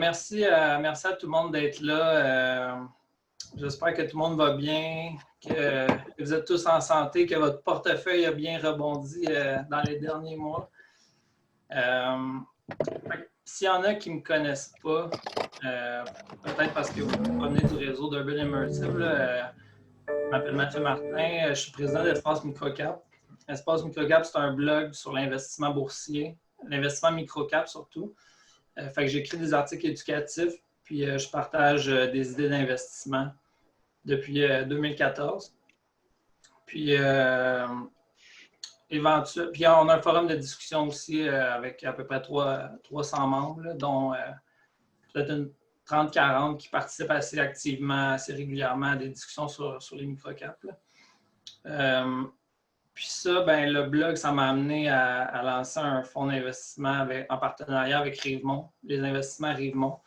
merci à tout le monde d'être là. J'espère que tout le monde va bien, que vous êtes tous en santé, que votre portefeuille a bien rebondi dans les derniers mois. S'il y en a qui ne me connaissent pas, peut-être parce que vous provenez du réseau d'Urban Immersive, je m'appelle Mathieu Martin, je suis président d'Espace Microcap. Espace Microcap, c'est un blog sur l'investissement boursier, l'investissement microcap surtout. Fait que j'écris des articles éducatifs, puis je partage des idées d'investissement depuis 2014. Puis, puis on a un forum de discussion aussi avec à peu près 300 membres, là, dont peut-être une 30-40 qui participent assez activement, assez régulièrement à des discussions sur les microcaps. Puis ça, ben, le blog, ça m'a amené à lancer un fonds d'investissement en partenariat avec Rivemont, les investissements Rivemont.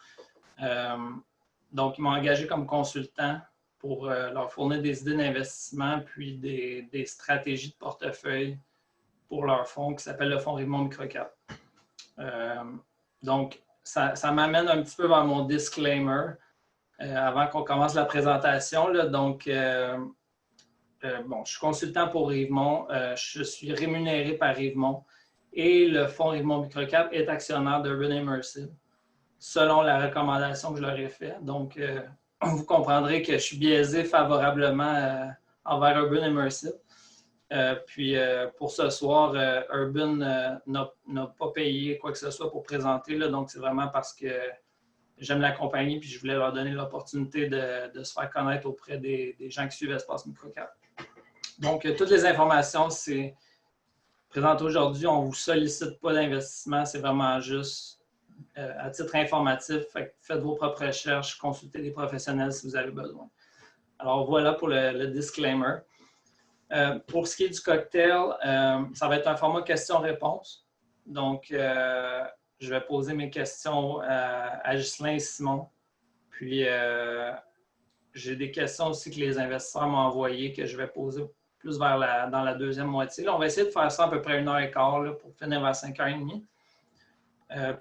Donc, ils m'ont engagé comme consultant pour leur fournir des idées d'investissement puis des stratégies de portefeuille pour leur fonds qui s'appelle le fonds Rivemont Microcap. Donc, ça m'amène un petit peu vers mon disclaimer avant qu'on commence la présentation. Là. Donc, je suis consultant pour Rivemont. Je suis rémunéré par Rivemont et le fonds Rivemont Microcap est actionnaire d'Urban Immersive selon la recommandation que je leur ai faite. Donc, vous comprendrez que je suis biaisé favorablement envers Urban Immersive. Puis, pour ce soir, Urban n'a pas payé quoi que ce soit pour présenter. Là, donc, c'est vraiment parce que j'aime la compagnie puis je voulais leur donner l'opportunité de se faire connaître auprès des gens qui suivent Espace Microcap. Donc, toutes les informations, c'est présentées aujourd'hui. On ne vous sollicite pas d'investissement. C'est vraiment juste à titre informatif. Faites vos propres recherches, consultez des professionnels si vous avez besoin. Alors, voilà pour le disclaimer. Pour ce qui est du cocktail, ça va être un format questions-réponses. Donc, je vais poser mes questions à Ghislain et Simon. Puis, j'ai des questions aussi que les investisseurs m'ont envoyées que je vais poser plus dans la deuxième moitié. Là, on va essayer de faire ça à peu près 1h15 là, pour finir vers 5h30.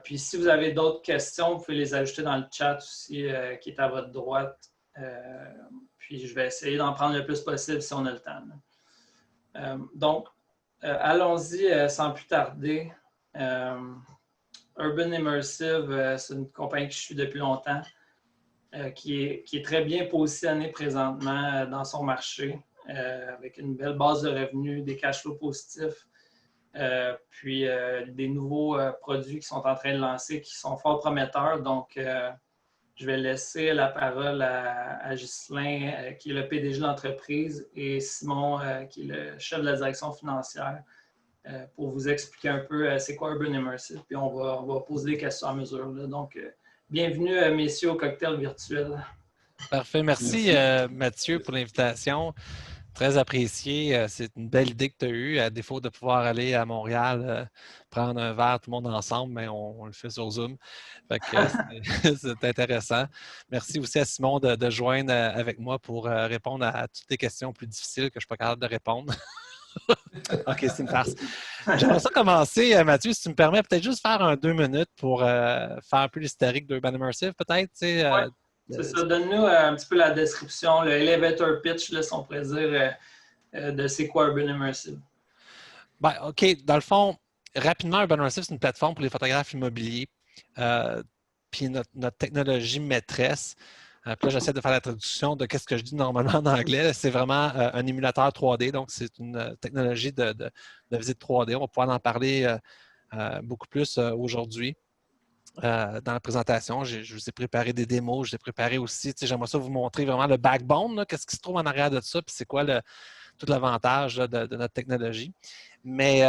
Puis, si vous avez d'autres questions, vous pouvez les ajouter dans le chat aussi qui est à votre droite. Puis, je vais essayer d'en prendre le plus possible si on a le temps. Donc, allons-y sans plus tarder. Urban Immersive, c'est une compagnie que je suis depuis longtemps, qui est très bien positionnée présentement dans son marché, avec une belle base de revenus, des cash flows positifs, puis des nouveaux produits qui sont en train de lancer qui sont fort prometteurs. Donc, je vais laisser la parole à Ghislain, qui est le PDG de l'entreprise, et Simon, qui est le chef de la direction financière, pour vous expliquer un peu c'est quoi Urban Immersive. Puis on va poser des questions à mesure. Là. Donc, bienvenue, messieurs, au cocktail virtuel. Parfait. Merci. Mathieu, pour l'invitation. Très apprécié. C'est une belle idée que tu as eue. À défaut de pouvoir aller à Montréal, prendre un verre tout le monde ensemble, mais on le fait sur Zoom. Fait que c'est intéressant. Merci aussi à Simon de joindre avec moi pour répondre à toutes les questions plus difficiles que je ne suis pas capable de répondre. OK, c'est une farce. J'aimerais ça commencer, Mathieu, si tu me permets, peut-être juste faire 2 minutes pour faire un peu l'historique d'Urban Immersive, peut-être. Oui, c'est ça. Donne-nous un petit peu la description, le elevator pitch, là, si on pourrait dire, de c'est quoi Urban Immersive. Ben, OK. Dans le fond, rapidement, Urban Immersive, c'est une plateforme pour les photographes immobiliers. Puis notre technologie maîtresse, puis là, j'essaie de faire la traduction de ce que je dis normalement en anglais. C'est vraiment un émulateur 3D. Donc, c'est une technologie de visite 3D. On va pouvoir en parler beaucoup plus aujourd'hui. Dans la présentation, je vous ai préparé des démos, je vous ai préparé aussi, j'aimerais ça vous montrer vraiment le backbone, qu'est-ce qui se trouve en arrière de ça, puis c'est quoi tout l'avantage de notre technologie. Mais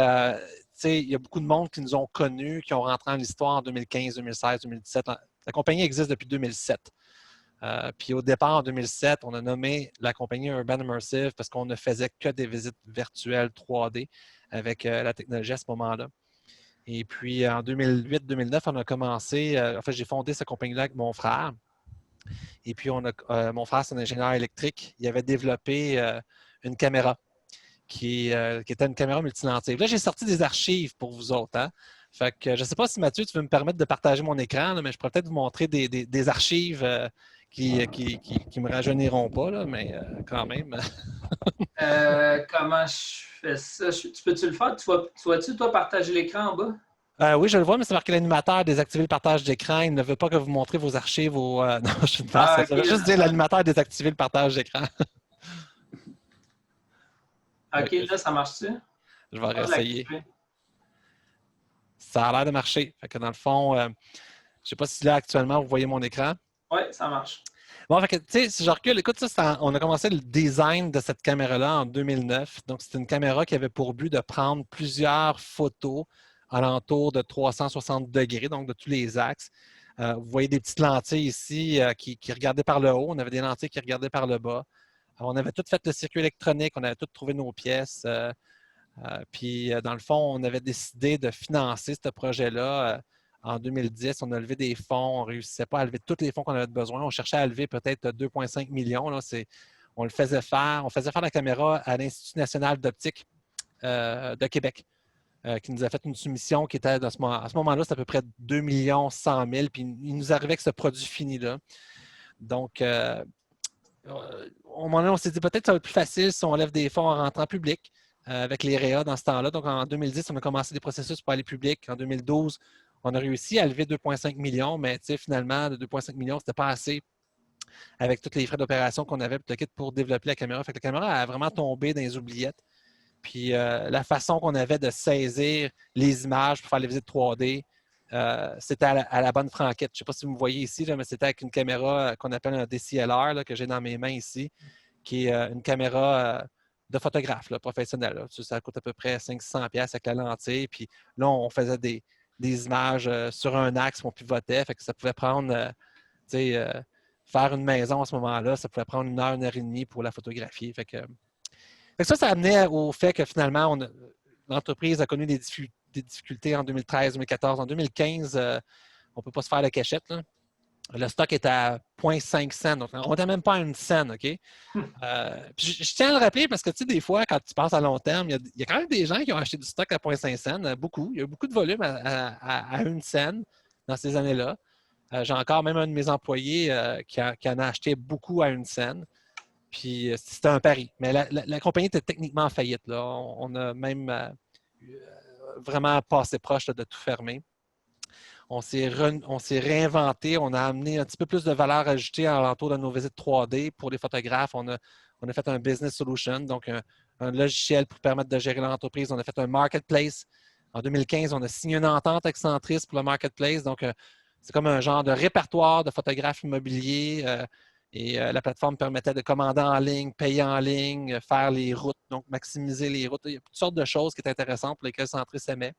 il y a beaucoup de monde qui nous ont connus, qui ont rentré en l'histoire en 2015, 2016, 2017. La compagnie existe depuis 2007. Puis au départ, en 2007, on a nommé la compagnie Urban Immersive parce qu'on ne faisait que des visites virtuelles 3D avec la technologie à ce moment-là. Et puis, en 2008-2009, on a commencé, j'ai fondé cette compagnie-là avec mon frère. Et puis, mon frère, c'est un ingénieur électrique. Il avait développé une caméra qui était une caméra multilentille. Là, j'ai sorti des archives pour vous autres. Hein? Fait que je ne sais pas si Mathieu, tu veux me permettre de partager mon écran, là, mais je pourrais peut-être vous montrer des archives qui me rajeuniront pas, là, mais quand même. Comment je fais ça? Tu peux-tu le faire? Tu vois-tu, toi, partager l'écran en bas? Oui, je le vois, mais c'est marqué l'animateur désactiver le partage d'écran. Il ne veut pas que vous montrez vos archives au. Non, je suis une farce. Ah, Ça OK. veut juste dire l'animateur désactiver le partage d'écran. OK, Ok, là, ça marche-tu? je vais Ah, je l'ai réessayer. activé. Ça a l'air de marcher. Fait que dans le fond, je ne sais pas si là actuellement vous voyez mon écran. Oui, ça marche. Bon, fait que, tu sais, si je recule, écoute, on a commencé le design de cette caméra-là en 2009. Donc, c'est une caméra qui avait pour but de prendre plusieurs photos alentour de 360 degrés, donc de tous les axes. Vous voyez des petites lentilles ici qui regardaient par le haut. On avait des lentilles qui regardaient par le bas. Alors, on avait tout fait le circuit électronique, on avait tout trouvé nos pièces. Puis, dans le fond, on avait décidé de financer ce projet-là. En 2010, on a levé des fonds. On ne réussissait pas à lever tous les fonds qu'on avait besoin. On cherchait à lever peut-être 2,5 millions. Là. On le faisait faire. On faisait faire la caméra à l'Institut national d'optique de Québec, qui nous a fait une soumission qui était à ce moment-là, c'était à peu près 2 millions 100 000. Puis, il nous arrivait avec ce produit fini-là. Donc, au moment là, on s'est dit peut-être que ça va être plus facile si on lève des fonds en rentrant public avec les REA dans ce temps-là. Donc, en 2010, on a commencé des processus pour aller public. En 2012, on a réussi à lever 2,5 millions, mais finalement, de 2,5 millions, ce n'était pas assez avec tous les frais d'opération qu'on avait pour développer la caméra. Fait que la caméra a vraiment tombé dans les oubliettes. Puis la façon qu'on avait de saisir les images pour faire les visites 3D, c'était à la bonne franquette. Je ne sais pas si vous me voyez ici, là, mais c'était avec une caméra qu'on appelle un DCLR là, que j'ai dans mes mains ici, qui est une caméra de photographe là, professionnel. Là. Ça coûte à peu près 500-600$ avec la lentille. Puis là, on faisait des images sur un axe, on pivotait. Fait que ça pouvait prendre, faire une maison à ce moment-là, ça pouvait prendre 1 heure et demie pour la photographier. Fait que ça amenait au fait que finalement, l'entreprise a connu des difficultés en 2013, 2014. En 2015, on ne peut pas se faire la cachette. Là. Le stock est à 0,5 cents. Donc, on n'était même pas à 1 cent. OK? Puis je tiens à le rappeler parce que, tu sais, des fois, quand tu passes à long terme, il y a quand même des gens qui ont acheté du stock à 0,5 cents. Beaucoup. Il y a eu beaucoup de volume à 1 cent dans ces années-là. J'ai encore même un de mes employés qui en a acheté beaucoup à 1 cent. Puis c'était un pari. Mais la compagnie était techniquement en faillite. Là. On a même vraiment passé proche là, de tout fermer. On s'est réinventé, on a amené un petit peu plus de valeur ajoutée à l'entour de nos visites 3D pour les photographes. On a fait un business solution, donc un logiciel pour permettre de gérer l'entreprise. On a fait un marketplace. En 2015, on a signé une entente avec Centris pour le marketplace. Donc, c'est comme un genre de répertoire de photographes immobiliers. Et la plateforme permettait de commander en ligne, payer en ligne, faire les routes, donc maximiser les routes. Il y a toutes sortes de choses qui étaient intéressantes pour lesquelles Centris aimait.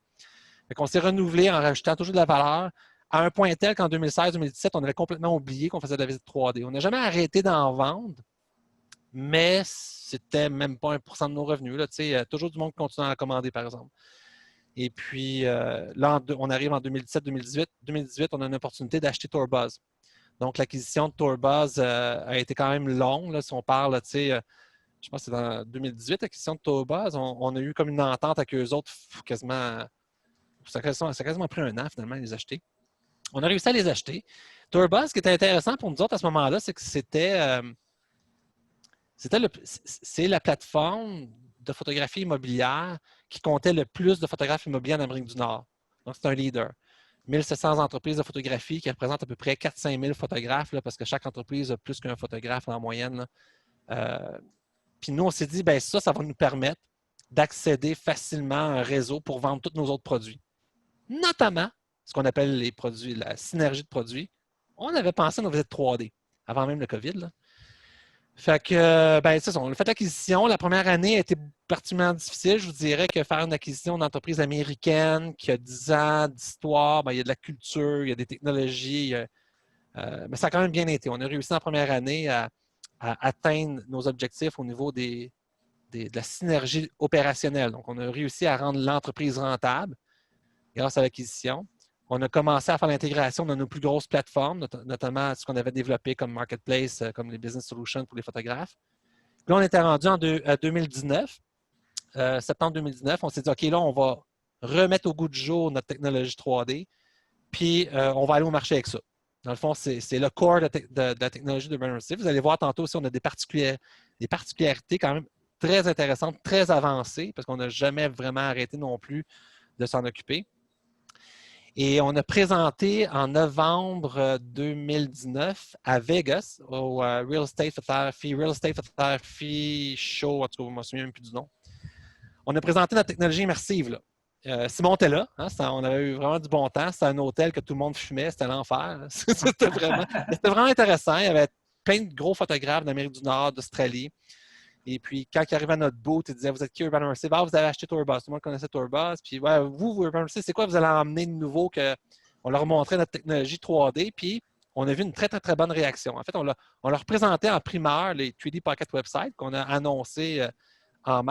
On s'est renouvelé en rajoutant toujours de la valeur à un point tel qu'en 2016-2017, on avait complètement oublié qu'on faisait de la visite 3D. On n'a jamais arrêté d'en vendre, mais c'était même pas 1% de nos revenus. Là, toujours du monde qui continue à en commander, par exemple. Et puis, là, on arrive en 2017-2018. 2018, on a une opportunité d'acheter Tourbuzz. Donc, l'acquisition de Tourbuzz a été quand même longue. Là, si on parle, je pense que c'est dans 2018, l'acquisition de Tourbuzz, on a eu comme une entente avec eux autres quasiment. Ça a quasiment pris 1 an, finalement, à les acheter. On a réussi à les acheter. Tourbuzz, ce qui était intéressant pour nous autres à ce moment-là, c'est que c'est la plateforme de photographie immobilière qui comptait le plus de photographes immobiliers en Amérique du Nord. Donc, c'est un leader. 1700 entreprises de photographie qui représentent à peu près 4-5 000 photographes, là, parce que chaque entreprise a plus qu'un photographe en moyenne. Puis nous, on s'est dit, ben ça va nous permettre d'accéder facilement à un réseau pour vendre tous nos autres produits. Notamment ce qu'on appelle les produits, la synergie de produits. On avait pensé à nos visites 3D avant même le COVID. Là. Fait que, ben, c'est ça, on a fait l'acquisition. La première année a été particulièrement difficile. Je vous dirais que faire une acquisition d'entreprise américaine qui a 10 ans d'histoire, ben, il y a de la culture, il y a des technologies. Mais ça a quand même bien été. On a réussi en première année à atteindre nos objectifs au niveau de la synergie opérationnelle. Donc, on a réussi à rendre l'entreprise rentable grâce à l'acquisition. On a commencé à faire l'intégration de nos plus grosses plateformes, notamment ce qu'on avait développé comme Marketplace, comme les Business Solutions pour les photographes. Puis là, on était rendu à 2019, septembre 2019. On s'est dit, OK, là, on va remettre au goût du jour notre technologie 3D, puis on va aller au marché avec ça. Dans le fond, c'est le core de la technologie de Burn Immersive. Vous allez voir tantôt aussi, on a des particularités quand même très intéressantes, très avancées, parce qu'on n'a jamais vraiment arrêté non plus de s'en occuper. Et on a présenté en novembre 2019 à Vegas, au Real Estate Photography Show, en tout cas, je ne me souviens même plus du nom. On a présenté notre technologie immersive, là. Simon était là, hein, on avait eu vraiment du bon temps. C'était un hôtel que tout le monde fumait, c'était l'enfer. C'était vraiment intéressant. Il y avait plein de gros photographes d'Amérique du Nord, d'Australie. Et puis, quand il arrivait à notre booth, il disait, vous êtes qui Urban Immersive? Ah, vous avez acheté Tourbus. Tout le monde connaissait Tourbus. Puis, ouais, vous, Urban Immersive, c'est quoi vous allez emmener de nouveau? On leur montrait notre technologie 3D. Puis, on a vu une très, très, très bonne réaction. En fait, on leur présentait en primeur les 3D Pocket Websites qu'on a annoncés en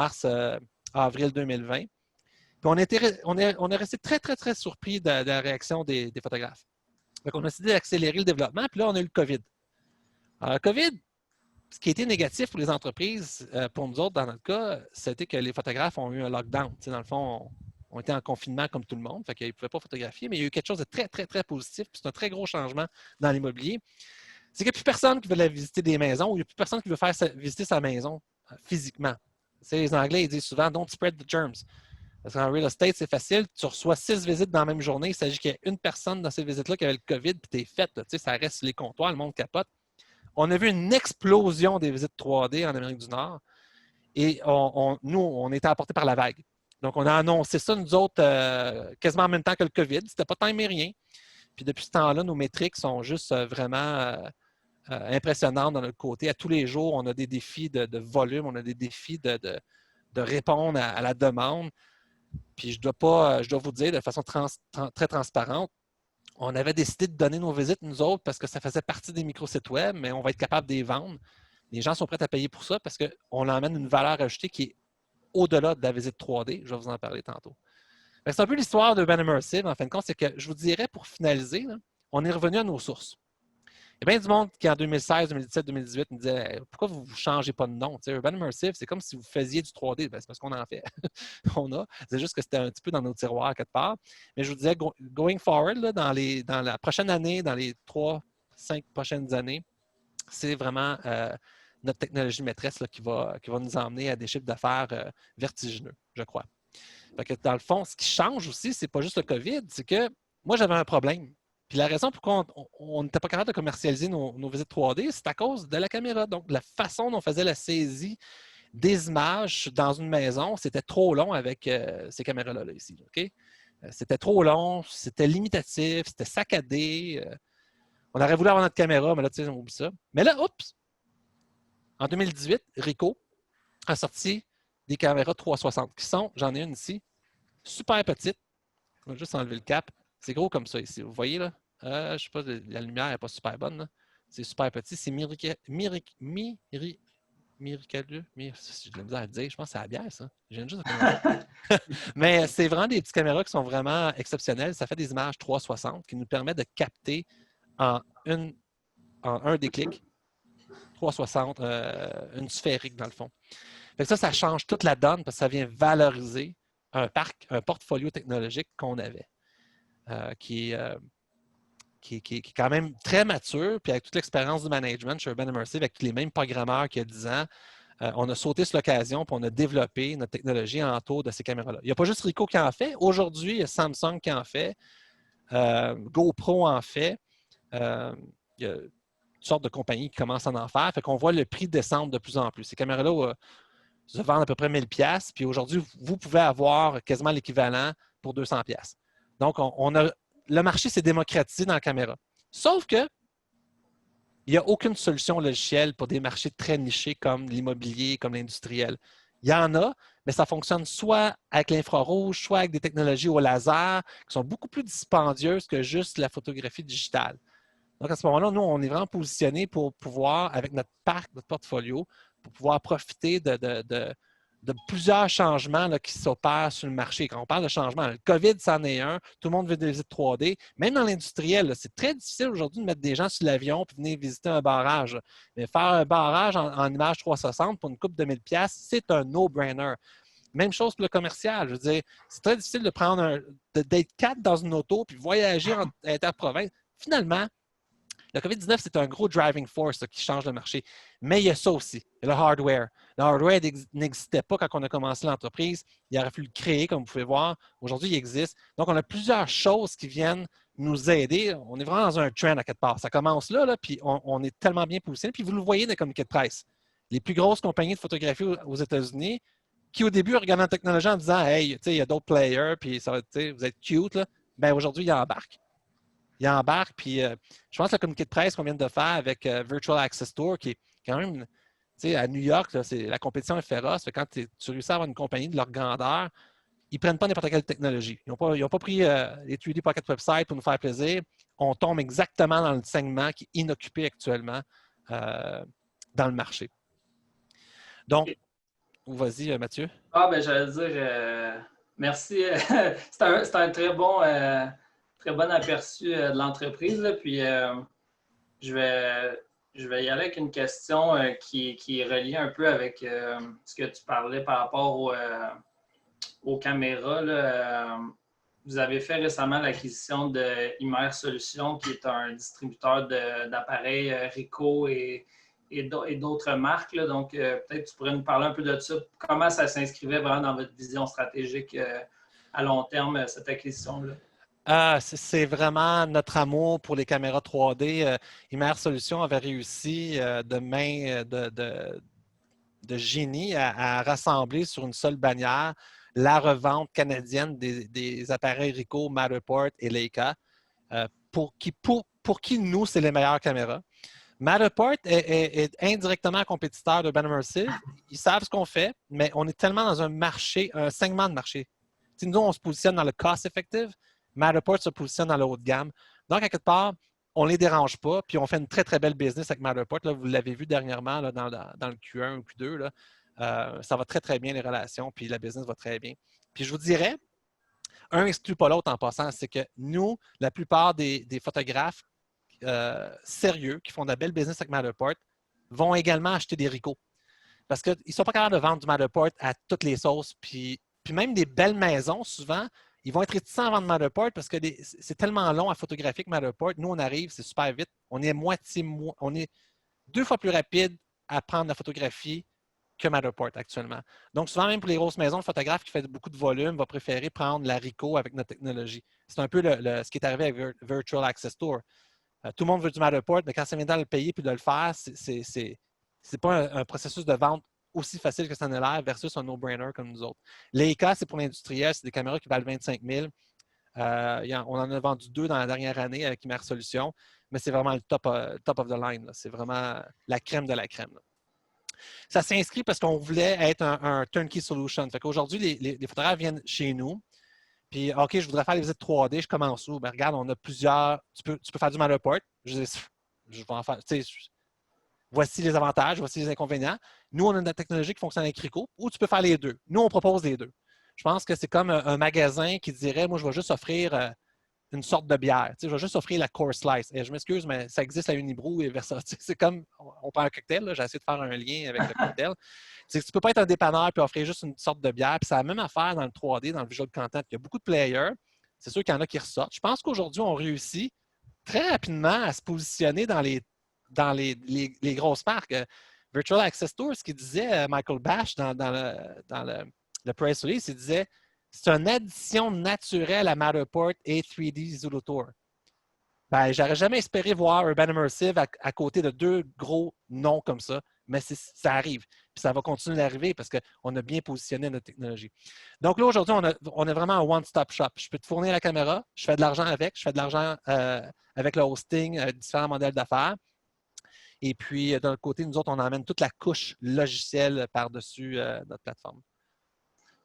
avril 2020. Puis, on est resté très, très, très surpris de la réaction des photographes. Donc, on a décidé d'accélérer le développement. Puis là, on a eu le COVID. Alors, le COVID, ce qui a été négatif pour les entreprises, pour nous autres, dans notre cas, c'était que les photographes ont eu un lockdown. T'sais, dans le fond, on était en confinement comme tout le monde, fait qu'ils ne pouvaient pas photographier, mais il y a eu quelque chose de très, très, très positif. C'est un très gros changement dans l'immobilier. C'est qu'il n'y a plus personne qui veut visiter des maisons ou il n'y a plus personne qui veut faire visiter sa maison physiquement. T'sais, les Anglais, ils disent souvent « don't spread the germs ». Parce qu'en real estate, c'est facile. Tu reçois 6 visites dans la même journée. Il s'agit qu'il y ait une personne dans ces visites-là qui avait le COVID, puis tu es faite. Ça reste sur les comptoirs, le monde capote. On a vu une explosion des visites 3D en Amérique du Nord et nous, on était apportés par la vague. Donc, on a annoncé ça, nous autres, quasiment en même temps que le COVID. C'était pas tant mais rien. Puis depuis ce temps-là, nos métriques sont juste vraiment impressionnantes de notre côté. À tous les jours, on a des défis de volume, on a des défis de répondre à la demande. Puis je dois vous dire de façon très transparente, on avait décidé de donner nos visites, nous autres, parce que ça faisait partie des microsites web, mais on va être capable de les vendre. Les gens sont prêts à payer pour ça parce qu'on emmène une valeur ajoutée qui est au-delà de la visite 3D. Je vais vous en parler tantôt. C'est un peu l'histoire de Urban Immersive, en fin de compte, c'est que je vous dirais, pour finaliser, là, on est revenu à nos sources. Il y a bien du monde qui, en 2016, 2017, 2018, me disait pourquoi vous ne changez pas de nom? T'sais, Urban Immersive, c'est comme si vous faisiez du 3D. Ben, c'est parce qu'on en fait. C'est juste que c'était un petit peu dans nos tiroirs quelque part. Mais je vous disais, going forward, là, dans la prochaine année, dans les 3-5 prochaines années, c'est vraiment notre technologie maîtresse là, qui va nous emmener à des chiffres d'affaires vertigineux, je crois. Fait que dans le fond, ce qui change aussi, c'est pas juste le COVID, c'est que moi, j'avais un problème. Puis la raison pourquoi on n'était pas capable de commercialiser nos visites 3D, c'est à cause de la caméra. Donc, la façon dont on faisait la saisie des images dans une maison, c'était trop long avec ces caméras-là ici. OK? C'était trop long, c'était limitatif, c'était saccadé. On aurait voulu avoir notre caméra, mais là, tu sais, on oublie ça. Mais là, oups! En 2018, Ricoh a sorti des caméras 360 qui sont, j'en ai une ici, super petite. On va juste enlever le cap. C'est gros comme ça ici. Vous voyez là? Je ne sais pas, la lumière n'est pas super bonne. Là. C'est super petit. C'est miraculeux. J'ai de la misère à le dire. Je pense que c'est la bière, ça. Je viens juste de commencer. Mais c'est vraiment des petites caméras qui sont vraiment exceptionnelles. Ça fait des images 360 qui nous permettent de capter en un déclic 360, une sphérique dans le fond. Fait que ça change toute la donne parce que ça vient valoriser un portfolio technologique qu'on avait. Qui est quand même très mature, puis avec toute l'expérience du management chez Urban Immersive, avec les mêmes programmeurs qu'il y a 10 ans, on a sauté sur l'occasion, puis on a développé notre technologie autour de ces caméras-là. Il n'y a pas juste Ricoh qui en fait. Aujourd'hui, il y a Samsung qui en fait, GoPro en fait. Il y a toutes sortes de compagnies qui commencent à en faire. Fait qu'on voit le prix descendre de plus en plus. Ces caméras-là se vendent à peu près 1000$, puis aujourd'hui, vous pouvez avoir quasiment l'équivalent pour 200$. Donc, le marché s'est démocratisé dans la caméra. Sauf que il n'y a aucune solution logicielle pour des marchés très nichés comme l'immobilier, comme l'industriel. Il y en a, mais ça fonctionne soit avec l'infrarouge, soit avec des technologies au laser qui sont beaucoup plus dispendieuses que juste la photographie digitale. Donc, à ce moment-là, nous, on est vraiment positionné pour pouvoir, avec notre parc, notre portfolio, pour pouvoir profiter de plusieurs changements là, qui s'opèrent sur le marché. Quand on parle de changement, le COVID, c'en est un. Tout le monde veut des visites 3D. Même dans l'industriel, c'est très difficile aujourd'hui de mettre des gens sur l'avion et venir visiter un barrage. Mais faire un barrage en image 360 pour une coupe de 1000$, c'est un no-brainer. Même chose pour le commercial. Je veux dire, c'est très difficile de prendre d'être 4 dans une auto puis voyager en interprovince. Finalement, le COVID-19, c'est un gros driving force qui change le marché. Mais il y a ça aussi, le hardware. Le hardware n'existait pas quand on a commencé l'entreprise. Il aurait fallu le créer, comme vous pouvez voir. Aujourd'hui, il existe. Donc, on a plusieurs choses qui viennent nous aider. On est vraiment dans un trend à quelque part. Ça commence là puis on est tellement bien positionné. Puis vous le voyez dans les communiqués de presse. Les plus grosses compagnies de photographie aux États-Unis, qui au début regardaient la technologie en disant Hey, il y a d'autres players, puis ça, vous êtes cute, là. Ben, aujourd'hui, ils embarquent. Ils embarquent, puis je pense que le communiqué de presse qu'on vient de faire avec Virtual Access Tour, qui est quand même, à New York, là, la compétition est féroce. Quand tu réussis à avoir une compagnie de leur grandeur, ils ne prennent pas n'importe quelle technologie. Ils n'ont pas pris les 3D Pocket Website pour nous faire plaisir. On tombe exactement dans le segment qui est inoccupé actuellement dans le marché. Donc, vas-y, Mathieu. Ah, ben, j'allais dire, merci. C'est un très bon aperçu de l'entreprise. Puis, je vais, je vais y aller avec une question qui est reliée un peu avec ce que tu parlais par rapport aux caméras. Là. Vous avez fait récemment l'acquisition de Imer Solutions, qui est un distributeur d'appareils Ricoh et d'autres marques. Là. Donc, peut-être tu pourrais nous parler un peu de ça. Comment ça s'inscrivait vraiment dans votre vision stratégique à long terme, cette acquisition-là? C'est vraiment notre amour pour les caméras 3D. Imer Solutions avait réussi de main de génie à rassembler sur une seule bannière la revente canadienne des appareils Ricoh, Matterport et Leica, pour qui, nous, c'est les meilleures caméras. Matterport est indirectement compétiteur de Ben Immersive. Ils savent ce qu'on fait, mais on est tellement dans un marché, un segment de marché. T'sais, nous, on se positionne dans le cost-effective. Matterport se positionne dans le haut de gamme. Donc, à quelque part, on ne les dérange pas, puis on fait une très, très belle business avec Matterport. Là, vous l'avez vu dernièrement là, dans le Q1 ou Q2. Là. Ça va très, très bien, les relations, puis la business va très bien. Puis je vous dirais, un n'exclut pas l'autre en passant, c'est que nous, la plupart des photographes sérieux qui font de la belle business avec Matterport vont également acheter des Ricoh. Parce qu'ils ne sont pas capables de vendre du Matterport à toutes les sauces. Puis même des belles maisons, souvent, ils vont être réticents à vendre Matterport parce que c'est tellement long à photographier que Matterport. Nous, on arrive, c'est super vite. On est 2 fois plus rapide à prendre la photographie que Matterport actuellement. Donc, souvent, même pour les grosses maisons, le photographe qui fait beaucoup de volume va préférer prendre la Ricoh avec notre technologie. C'est un peu ce qui est arrivé avec Virtual Access Tour. Tout le monde veut du Matterport, mais quand ça vient de le payer puis de le faire, c'est pas un processus de vente aussi facile que ça ne l'air versus un no-brainer comme nous autres. Leica, c'est pour l'industriel, c'est des caméras qui valent 25 000. On en a vendu 2 dans la dernière année avec Imer Solutions, mais c'est vraiment le top of the line. C'est vraiment la crème de la crème. Là. Ça s'inscrit parce qu'on voulait être un turnkey solution. Fait qu'aujourd'hui, les photographes viennent chez nous. Puis, OK, je voudrais faire les visites 3D, je commence où? Ben, regarde, on a plusieurs. Tu peux faire du Matterport. Je vais en faire. Voici les avantages, voici les inconvénients. Nous, on a une technologie qui fonctionne avec Ricoh, ou tu peux faire les deux. Nous, on propose les deux. Je pense que c'est comme un magasin qui dirait moi, je vais juste offrir une sorte de bière. Je vais juste offrir la Core Slice. Et je m'excuse, mais ça existe à Unibrou et versa. C'est comme, on prend un cocktail, j'ai essayé de faire un lien avec le cocktail. Tu ne peux pas être un dépanneur et offrir juste une sorte de bière. Puis c'est la même affaire dans le 3D, dans le visual content. Il y a beaucoup de players. C'est sûr qu'il y en a qui ressortent. Je pense qu'aujourd'hui, on réussit très rapidement à se positionner dans les grosses marques. Virtual Access Tour, ce qu'il disait Michael Bash dans le press release, il disait c'est une addition naturelle à Matterport et 3D Zulu Tour. Ben, j'aurais jamais espéré voir Urban Immersive à côté de 2 gros noms comme ça, mais ça arrive. Puis ça va continuer d'arriver parce qu'on a bien positionné notre technologie. Donc là, aujourd'hui, on a vraiment un one-stop shop. Je peux te fournir la caméra, je fais de l'argent avec, je fais de l'argent avec le hosting, différents modèles d'affaires. Et puis, d'un côté, nous autres, on emmène toute la couche logicielle par-dessus notre plateforme.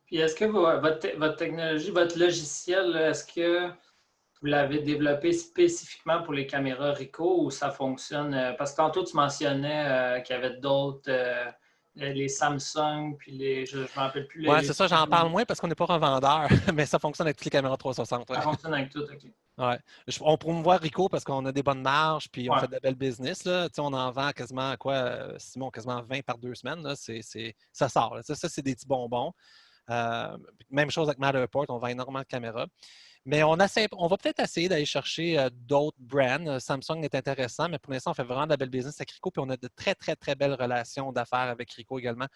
Puis est-ce que votre technologie, votre logiciel, est-ce que vous l'avez développé spécifiquement pour les caméras Ricoh ou ça fonctionne? Parce que tantôt, tu mentionnais qu'il y avait d'autres, les Samsung, puis je ne me rappelle plus. Oui, c'est ça, j'en parle moins parce qu'on n'est pas revendeur, mais ça fonctionne avec toutes les caméras 360. Ouais. Ça fonctionne avec tout, OK. Ouais. On promouvoit Ricoh parce qu'on a des bonnes marges puis on Ouais. fait de belles business. Là. On en vend quasiment, Simon, quasiment 20 par 2 semaines. Là. Ça sort. Là. Ça, c'est des petits bonbons. Même chose avec Matterport, on vend énormément de caméras. Mais on va peut-être essayer d'aller chercher d'autres brands. Samsung est intéressant, mais pour l'instant, on fait vraiment de la belle business avec Ricoh, puis on a de très, très, très belles relations d'affaires avec Ricoh également.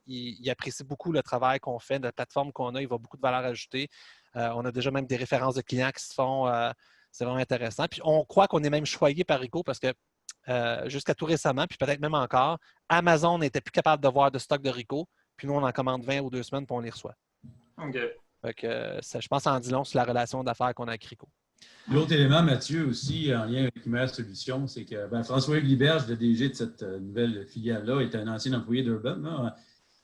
Il apprécie beaucoup le travail qu'on fait, la plateforme qu'on a, il voit beaucoup de valeur ajoutée. On a déjà même des références de clients qui se font. C'est vraiment intéressant. Puis on croit qu'on est même choyé par Ricoh parce que jusqu'à tout récemment, puis peut-être même encore, Amazon n'était plus capable de voir de stock de Ricoh, puis nous, on en commande 20 ou 2 semaines, puis on les reçoit. OK. Fait que, je pense que ça en dit long sur la relation d'affaires qu'on a avec Ricoh. L'autre élément, Mathieu, aussi, en lien avec Humeur Solutions, c'est que François Liberge, le DG de cette nouvelle filiale-là, est un ancien employé d'Urban. Là,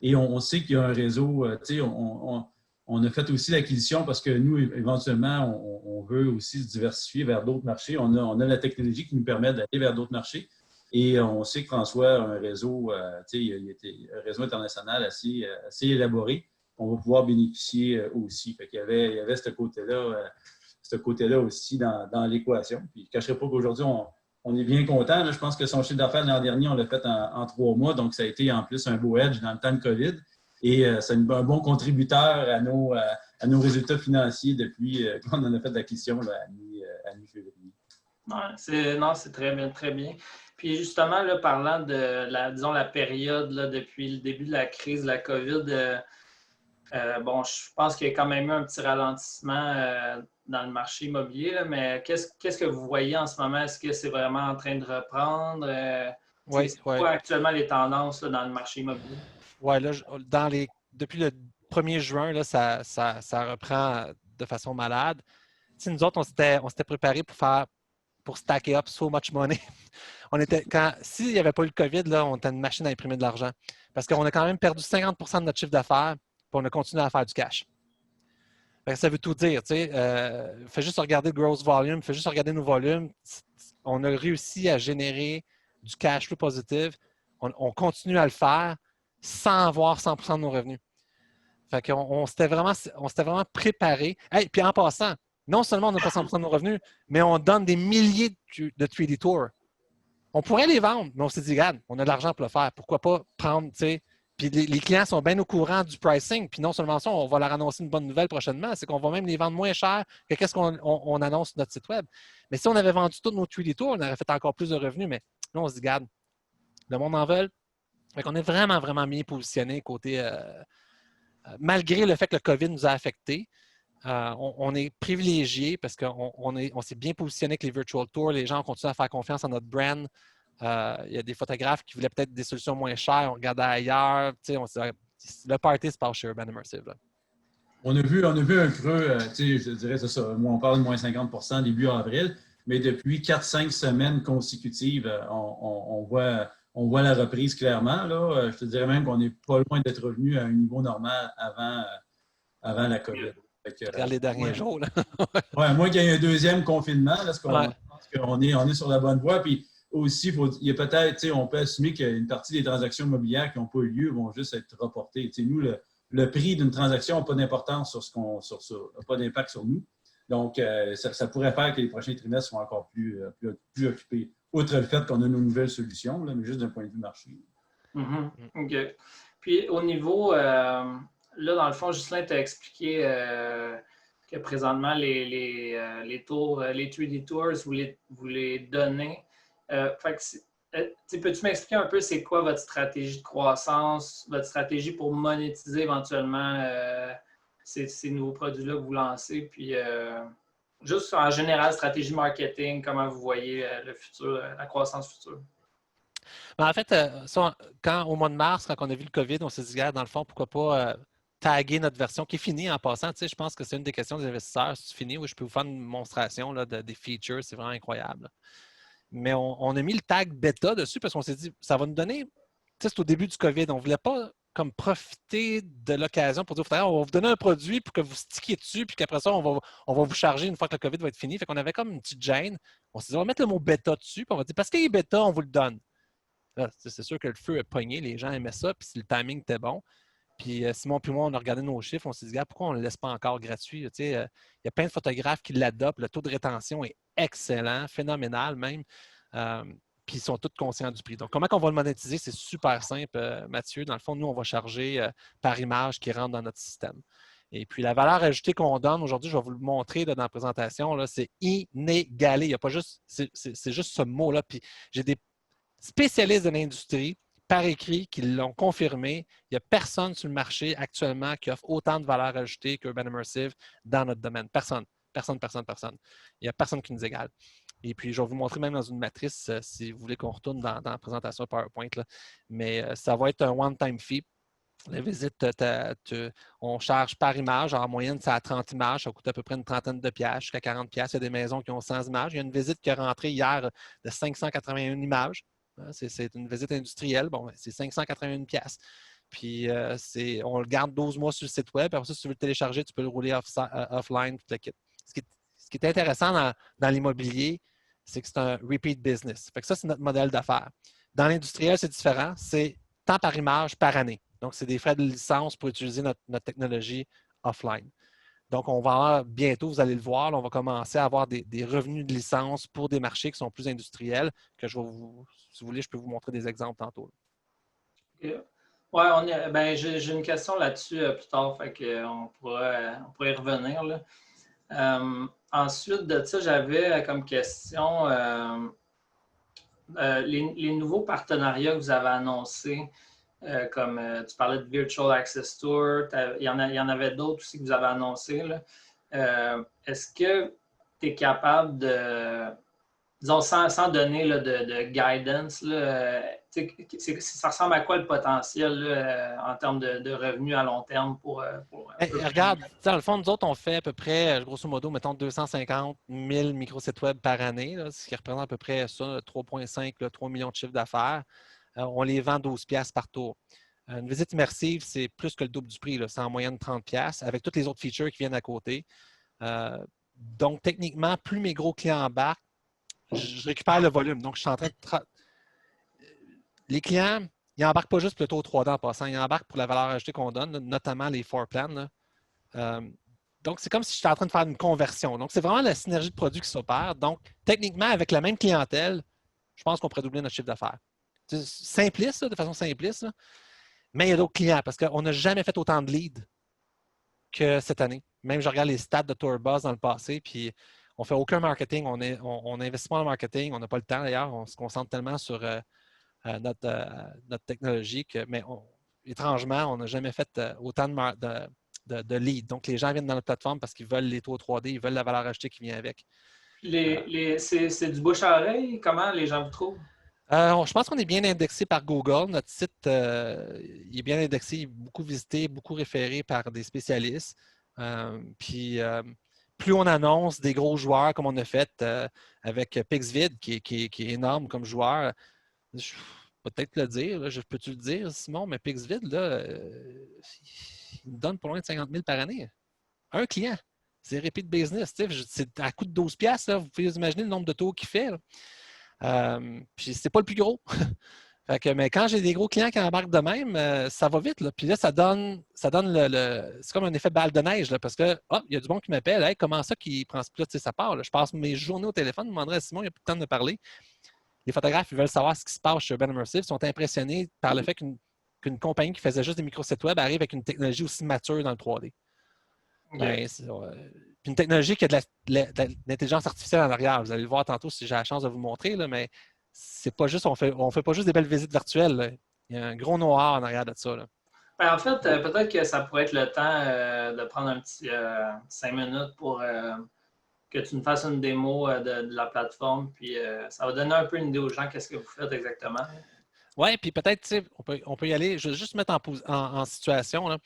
et on sait qu'il y a un réseau. On a fait aussi l'acquisition parce que nous, éventuellement, on veut aussi se diversifier vers d'autres marchés. On a la technologie qui nous permet d'aller vers d'autres marchés. Et on sait que François a un réseau, un réseau international assez élaboré. On va pouvoir bénéficier aussi. Fait qu'il y avait ce côté-là aussi dans l'équation. Puis je ne cacherai pas qu'aujourd'hui, on est bien content. Là. Je pense que son chiffre d'affaires l'an dernier, on l'a fait en 3 mois. Donc, ça a été en plus un beau edge dans le temps de COVID. Et c'est un bon contributeur à nos résultats financiers depuis qu'on en a fait l'acquisition à mi-février. C'est très bien, très bien. Puis justement, là, parlant de la période là, depuis le début de la crise de la COVID, je pense qu'il y a quand même eu un petit ralentissement dans le marché immobilier, là, mais qu'est-ce que vous voyez en ce moment? Est-ce que c'est vraiment en train de reprendre? C'est quoi actuellement les tendances là, dans le marché immobilier? Oui, là, depuis le 1er juin, là, ça reprend de façon malade. T'sais, nous autres, on s'était préparés pour stacker up so much money. S'il n'y avait pas eu le COVID, là, on était une machine à imprimer de l'argent. Parce qu'on a quand même perdu 50 de notre chiffre d'affaires, puis on a continué à faire du cash. Ça veut tout dire. Fais juste regarder le gross volume, fais juste regarder nos volumes. On a réussi à générer du cash flow positif. On continue à le faire sans avoir 100 de nos revenus. Fait qu'on s'était vraiment préparé. Hey, puis en passant, non seulement on n'a pas 100 de nos revenus, mais on donne des milliers de 3D Tours. On pourrait les vendre, mais on s'est dit, regarde, on a de l'argent pour le faire. Pourquoi pas prendre, tu sais. Puis les clients sont bien au courant du pricing. Puis non seulement ça, on va leur annoncer une bonne nouvelle prochainement, c'est qu'on va même les vendre moins cher que qu'est-ce qu'on annonce sur notre site web. Mais si on avait vendu tous nos 3D Tours, on aurait fait encore plus de revenus. Mais là, on se dit, regarde, le monde en veut. Fait qu'on est vraiment, vraiment bien positionné côté. Malgré le fait que le COVID nous a affectés, on est privilégié parce qu'on s'est bien positionné avec les virtual tours. Les gens ont continué à faire confiance en notre brand. Il y a des photographes qui voulaient peut-être des solutions moins chères. On regardait ailleurs. Le party se passe chez Urban Immersive. Là. On a vu un creux, je dirais, c'est ça. On parle de moins 50 début avril, mais depuis 4-5 semaines consécutives, on voit la reprise clairement. Là. Je te dirais même qu'on n'est pas loin d'être revenu à un niveau normal avant la COVID. Regarde les derniers jours. Là. Ouais, moi, qu'il y ait un deuxième confinement, là, je pense qu'on est sur la bonne voie. Puis aussi, il y a peut-être, on peut assumer qu'une partie des transactions immobilières qui n'ont pas eu lieu vont juste être reportées. Nous, le prix d'une transaction n'a pas d'importance n'a pas d'impact sur nous. Donc, ça pourrait faire que les prochains trimestres soient encore plus occupés. Outre le fait qu'on a nos nouvelles solutions, là, mais juste d'un point de vue marché. Mm-hmm. OK. Puis au niveau, là, dans le fond, Ghislain t'a expliqué que présentement, les tours, les 3D Tours, vous les donnez. Peux-tu m'expliquer un peu c'est quoi votre stratégie de croissance, votre stratégie pour monétiser éventuellement ces nouveaux produits-là que vous lancez, puis juste en général, stratégie marketing, comment vous voyez le futur, la croissance future? En fait, au mois de mars, quand on a vu le COVID, on s'est dit, dans le fond, pourquoi pas taguer notre version qui est finie en passant. Je pense que c'est une des questions des investisseurs. Si tu finis, oui, je peux vous faire une démonstration là, des features. C'est vraiment incroyable. Mais on a mis le tag bêta dessus parce qu'on s'est dit, ça va nous donner, c'est au début du COVID, on ne voulait pas comme profiter de l'occasion pour dire, on va vous donner un produit pour que vous stickiez dessus, puis qu'après ça, on va vous charger une fois que le COVID va être fini. Fait qu'on avait comme une petite gêne. On s'est dit, on va mettre le mot bêta dessus, puis on va dire, parce qu'il est bêta, on vous le donne. Là, c'est sûr que le feu a pogné, les gens aimaient ça, puis si le timing était bon. Puis Simon puis moi, on a regardé nos chiffres, on s'est dit, pourquoi on ne le laisse pas encore gratuit? Il y a plein de photographes qui l'adoptent, le taux de rétention est excellent, phénoménal même. puis ils sont tous conscients du prix. Donc, comment on va le monétiser? C'est super simple, Mathieu. Dans le fond, nous, on va charger par image qui rentre dans notre système. Et puis, la valeur ajoutée qu'on donne aujourd'hui, je vais vous le montrer là, dans la présentation, c'est inégalé. Il y a pas juste, c'est juste ce mot-là. Puis, j'ai des spécialistes de l'industrie par écrit qui l'ont confirmé. Il n'y a personne sur le marché actuellement qui offre autant de valeur ajoutée qu'Urban Immersive dans notre domaine. Personne. Personne. Il n'y a personne qui nous égale. Et puis, je vais vous montrer même dans une matrice si vous voulez qu'on retourne dans la présentation PowerPoint. Là. Mais ça va être un one-time fee. La visite, on charge par image. En moyenne, c'est à 30 images. Ça coûte à peu près une trentaine de piastres, jusqu'à 40 piastres. Il y a des maisons qui ont 100 images. Il y a une visite qui est rentrée hier de 581 images. C'est une visite industrielle. Bon, c'est 581 piastres. Puis, on le garde 12 mois sur le site web. Après ça, si tu veux le télécharger, tu peux le rouler offline, tout le kit. Ce qui est intéressant dans l'immobilier, c'est que c'est un repeat business. Fait que ça, c'est notre modèle d'affaires. Dans l'industriel, c'est différent. C'est tant par image par année. Donc, c'est des frais de licence pour utiliser notre technologie offline. Donc, on va avoir bientôt, vous allez le voir, là, on va commencer à avoir des revenus de licence pour des marchés qui sont plus industriels, que je vais si vous voulez, je peux vous montrer des exemples tantôt. Okay. Oui, j'ai une question là-dessus plus tard, fait qu'on pourra y revenir. Là. Ensuite de ça, j'avais comme question les nouveaux partenariats que vous avez annoncés, comme tu parlais de Virtual Access Tour, il y en avait d'autres aussi que vous avez annoncés. Est-ce que tu es capable de, disons, sans donner là, de guidance, là, ça ressemble à quoi le potentiel là, en termes de revenus à long terme pour regarde, dans le fond, nous autres, on fait à peu près, grosso modo, mettons 250 000 microsites web par année, là, ce qui représente à peu près ça, 3,5, 3 millions de chiffres d'affaires. On les vend 12 piastres par tour. Une visite immersive, c'est plus que le double du prix. C'est en moyenne 30 piastres, avec toutes les autres features qui viennent à côté. Donc, techniquement, plus mes gros clients embarquent, je récupère le volume. Donc, je suis en train de... Les clients, ils n'embarquent pas juste pour le taux 3D en passant, ils embarquent pour la valeur ajoutée qu'on donne, notamment les floor plans. Donc, c'est comme si j'étais en train de faire une conversion. Donc, c'est vraiment la synergie de produits qui s'opère. Donc, techniquement, avec la même clientèle, je pense qu'on pourrait doubler notre chiffre d'affaires. C'est simpliste, de façon simpliste, là. Mais il y a d'autres clients parce qu'on n'a jamais fait autant de leads que cette année. Même je regarde les stats de Tourbuzz dans le passé, puis on ne fait aucun marketing, on n'investit pas en marketing, on n'a pas le temps d'ailleurs, on se concentre tellement sur notre technologie mais étrangement, on n'a jamais fait autant de leads. Donc, les gens viennent dans notre plateforme parce qu'ils veulent les taux 3D, ils veulent la valeur ajoutée qui vient avec. C'est du bouche à oreille? Comment les gens vous trouvent? Je pense qu'on est bien indexé par Google. Notre site il est bien indexé, il est beaucoup visité, beaucoup référé par des spécialistes. Puis, plus on annonce des gros joueurs comme on a fait avec Pixvid, qui est énorme comme joueur, je peux peut-être le dire, là, peux-tu le dire, Simon, mais Pixvid, là, il nous donne pas loin de 50 000 par année. Un client. C'est repeat business. C'est à coût de 12 piastres, là, vous pouvez imaginer le nombre de tours qu'il fait. Puis c'est pas le plus gros. Mais quand j'ai des gros clients qui embarquent de même, ça va vite. Là. Puis là, ça donne c'est comme un effet balle de neige là, parce que il y a du bon qui m'appelle. Hey, comment ça qu'il prend là, ça part? Là. Je passe mes journées au téléphone, je demanderais à Simon, il n'y a plus de temps de me parler. Les photographes, ils veulent savoir ce qui se passe chez Urban Immersive. Ils sont impressionnés par le fait qu'une compagnie qui faisait juste des microsites web arrive avec une technologie aussi mature dans le 3D. Okay. Puis une technologie qui a de l'intelligence artificielle en arrière. Vous allez le voir tantôt si j'ai la chance de vous montrer, là, mais c'est pas juste, on fait pas juste des belles visites virtuelles. Là. Il y a un gros know-how en arrière de ça. Là. Ben, en fait, peut-être que ça pourrait être le temps de prendre un petit 5 minutes pour que tu nous fasses une démo de la plateforme. Puis ça va donner un peu une idée aux gens qu'est-ce que vous faites exactement. Oui, puis peut-être, on peut y aller. Je vais juste mettre en situation. Là.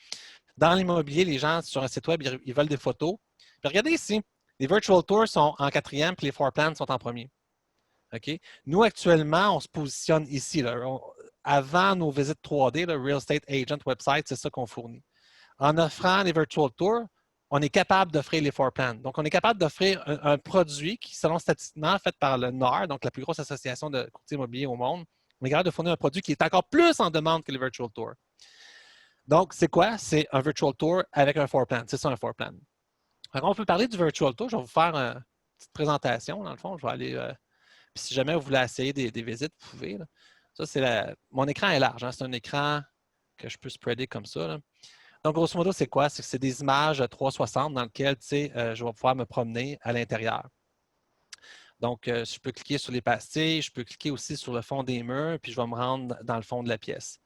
Dans l'immobilier, les gens sur un site web, ils veulent des photos. Puis regardez ici, les virtual tours sont en 4e, puis les floor plans sont en 1er. Okay? Nous, actuellement, on se positionne ici. Là. Avant nos visites 3D, le Real Estate Agent Website, c'est ça qu'on fournit. En offrant les virtual tours, on est capable d'offrir les floor plans. Donc, on est capable d'offrir un produit qui, selon statistiquement, fait par le NAR, donc la plus grosse association de courtiers immobiliers au monde, on est capable de fournir un produit qui est encore plus en demande que les virtual tours. Donc, c'est quoi? C'est un virtual tour avec un floor plan. C'est ça, un floor plan. Alors, on peut parler du virtual tour. Je vais vous faire une petite présentation, dans le fond. Je vais aller Puis si jamais vous voulez essayer des visites, vous pouvez. Là. Ça, mon écran est large. Hein? C'est un écran que je peux spreader comme ça. Là. Donc, grosso modo, c'est quoi? C'est des images 360 dans lesquelles je vais pouvoir me promener à l'intérieur. Donc, je peux cliquer sur les pastilles, je peux cliquer aussi sur le fond des murs, puis je vais me rendre dans le fond de la pièce.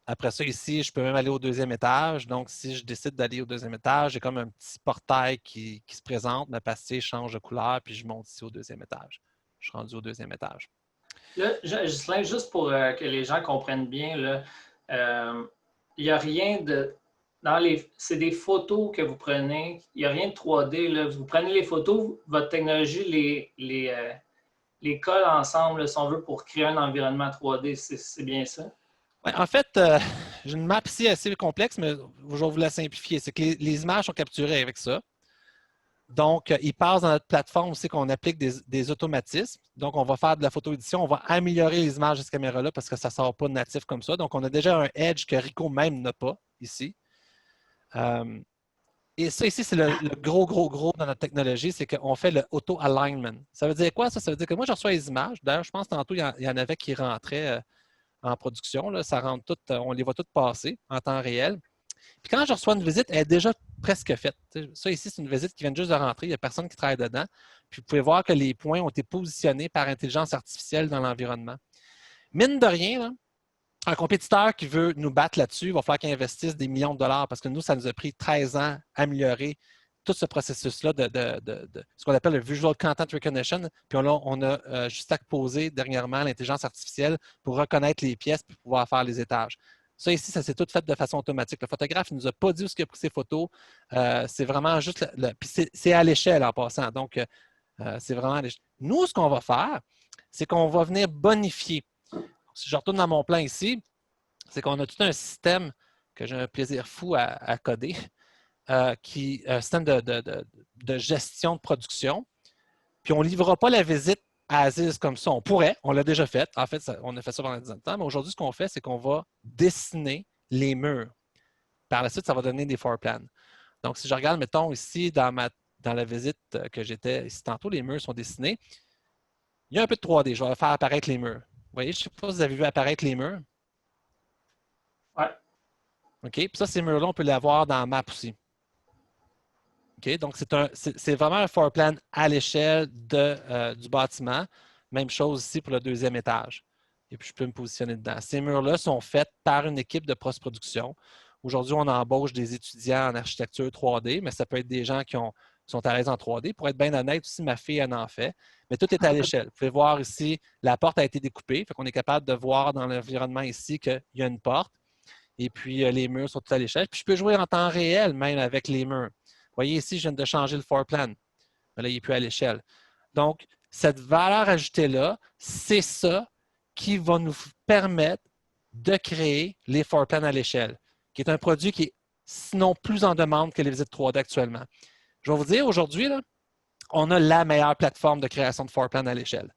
Après ça, ici, je peux même aller au deuxième étage. Donc, si je décide d'aller au deuxième étage, j'ai comme un petit portail qui se présente. Ma pastille change de couleur, puis je monte ici au deuxième étage. Je suis rendu au deuxième étage. Là, Ghislain, juste pour que les gens comprennent bien, là, il n'y a rien de... c'est des photos que vous prenez. Il n'y a rien de 3D. Là. Vous prenez les photos, votre technologie les colle ensemble, là, si on veut, pour créer un environnement 3D. C'est bien ça? Ouais, en fait, j'ai une map ici assez complexe, mais je vais vous la simplifier. C'est que les images sont capturées avec ça. Donc, ils passent dans notre plateforme aussi qu'on applique des automatismes. Donc, on va faire de la photo-édition, on va améliorer les images de cette caméra-là parce que ça ne sort pas natif comme ça. Donc, on a déjà un edge que Ricoh même n'a pas ici. Et ça ici, c'est le gros de notre technologie, c'est qu'on fait le auto-alignment. Ça veut dire quoi, ça? Ça veut dire que moi, je reçois les images. D'ailleurs, je pense que tantôt, il y en avait qui rentraient en production. Là. Ça rentre toutes, on les voit toutes passer en temps réel. Puis quand je reçois une visite, elle est déjà presque faite. Ça ici, c'est une visite qui vient juste de rentrer. Il n'y a personne qui travaille dedans. Puis vous pouvez voir que les points ont été positionnés par intelligence artificielle dans l'environnement. Mine de rien, là, un compétiteur qui veut nous battre là-dessus, il va falloir qu'il investisse des millions de dollars parce que nous, ça nous a pris 13 ans à améliorer tout ce processus-là de ce qu'on appelle le Visual Content Recognition. Puis on a juste posé dernièrement l'intelligence artificielle pour reconnaître les pièces et pouvoir faire les étages. Ça ici, ça s'est tout fait de façon automatique. Le photographe ne nous a pas dit où il a pris ses photos. C'est vraiment juste... Puis c'est à l'échelle en passant. Donc, c'est vraiment à l'échelle. Nous, ce qu'on va faire, c'est qu'on va venir bonifier. Si je retourne dans mon plan ici, c'est qu'on a tout un système que j'ai un plaisir fou à coder, qui est un système de gestion de production. Puis on ne livrera pas la visite à Aziz comme ça. On pourrait, on l'a déjà fait. En fait, on a fait ça pendant 10 ans de temps, mais aujourd'hui, ce qu'on fait, c'est qu'on va dessiner les murs. Par la suite, ça va donner des floor plans. Donc, si je regarde, mettons, ici, dans la visite que j'étais ici tantôt, les murs sont dessinés. Il y a un peu de 3D. Je vais faire apparaître les murs. Vous voyez, je ne sais pas si vous avez vu apparaître les murs. Oui. OK. Puis ça, ces murs-là, on peut les voir dans la map aussi. OK. Donc, c'est vraiment un floor plan à l'échelle du bâtiment. Même chose ici pour le deuxième étage. Et puis, je peux me positionner dedans. Ces murs-là sont faits par une équipe de post-production. Aujourd'hui, on embauche des étudiants en architecture 3D, mais ça peut être des gens qui sont à l'aise en 3D. Pour être bien honnête, aussi, ma fille en fait. Mais tout est à l'échelle. Vous pouvez voir ici, la porte a été découpée. Fait qu'on est capable de voir dans l'environnement ici qu'il y a une porte. Et puis, les murs sont tout à l'échelle. Puis, je peux jouer en temps réel même avec les murs. Vous voyez ici, je viens de changer le floor plan. Mais là, il n'est plus à l'échelle. Donc, cette valeur ajoutée-là, c'est ça qui va nous permettre de créer les floor plans à l'échelle, qui est un produit qui est sinon plus en demande que les visites 3D actuellement. Je vais vous dire, aujourd'hui, on a la meilleure plateforme de création de floor plan à l'échelle.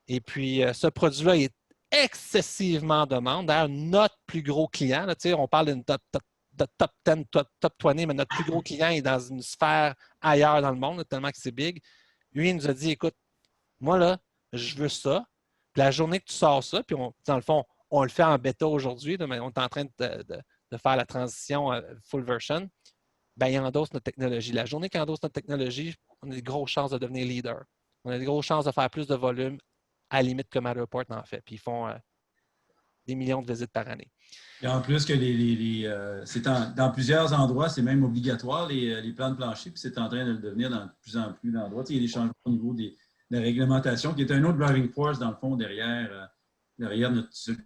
Et puis, ce produit-là est excessivement en demande. D'ailleurs, notre plus gros client, là, on parle d'une top 10, top 20, mais notre plus gros client est dans une sphère ailleurs dans le monde, là, tellement que c'est big. Lui, il nous a dit, écoute, moi, là, je veux ça. Puis la journée que tu sors ça, puis dans le fond, on le fait en bêta aujourd'hui, mais on est en train de faire la transition full version. Ben, il endosse notre technologie. La journée qu'il endosse notre technologie, on a des grosses chances de devenir leader. On a des grosses chances de faire plus de volume, à la limite que Matterport en fait. Puis ils font des millions de visites par année. Et en plus que c'est dans plusieurs endroits, c'est même obligatoire, les plans de plancher, puis c'est en train de le devenir dans de plus en plus d'endroits. Il y a des changements au niveau de la réglementation, qui est un autre driving force, dans le fond, derrière notre solution.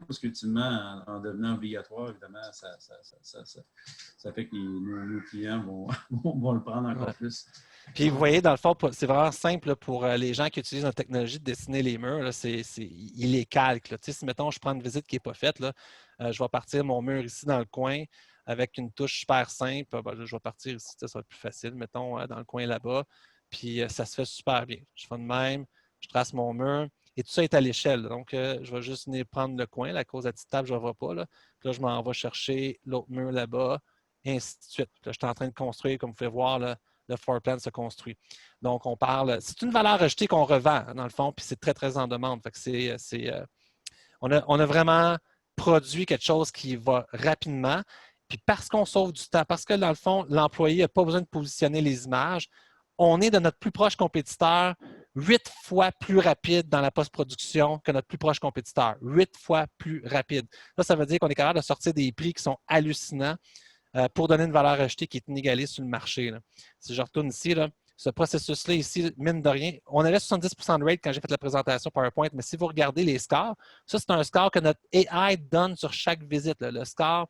Parce qu'ultimement, en devenant obligatoire, évidemment, ça fait que nos clients vont le prendre encore plus. Puis vous voyez, dans le fond, c'est vraiment simple là, pour les gens qui utilisent notre technologie de dessiner les murs. Là, ils les calquent. Là. Si, mettons, je prends une visite qui n'est pas faite, là, je vais partir mon mur ici dans le coin avec une touche super simple. Ben, je vais partir ici, ça va être plus facile, mettons, dans le coin là-bas. Puis ça se fait super bien. Je fais de même, je trace mon mur. Et tout ça est à l'échelle. Donc, je vais juste venir prendre le coin. La cause à petite table, je ne vois pas. Là. Puis là, je m'en vais chercher l'autre mur là-bas, et ainsi de suite. Là, je suis en train de construire, comme vous pouvez voir, là, le floor plan se construit. Donc, on parle, c'est une valeur ajoutée qu'on revend, dans le fond, puis c'est très, très en demande. Fait que on a vraiment produit quelque chose qui va rapidement. Puis parce qu'on sauve du temps, parce que dans le fond, l'employé n'a pas besoin de positionner les images, on est de notre plus proche compétiteur 8 fois plus rapide dans la post-production que notre plus proche compétiteur. 8 fois plus rapide. Ça veut dire qu'on est capable de sortir des prix qui sont hallucinants pour donner une valeur ajoutée qui est inégalée sur le marché. Là. Si je retourne ici, là, ce processus-là, ici, mine de rien, on avait 70% de rate quand j'ai fait la présentation PowerPoint, mais si vous regardez les scores, ça, c'est un score que notre AI donne sur chaque visite. Là. Le score,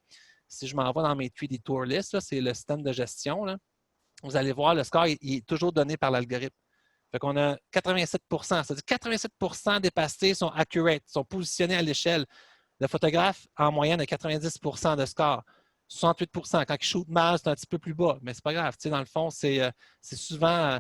si je m'en vais dans mes 3D Tour List, c'est le système de gestion. Là. Vous allez voir, le score il est toujours donné par l'algorithme. Fait qu'on a 87%. C'est-à-dire 87% des pastés sont accurate, sont positionnés à l'échelle. Le photographe, en moyenne, a 90% de score. 68%. Quand il shoot mal, c'est un petit peu plus bas, mais c'est pas grave. Dans le fond, c'est souvent.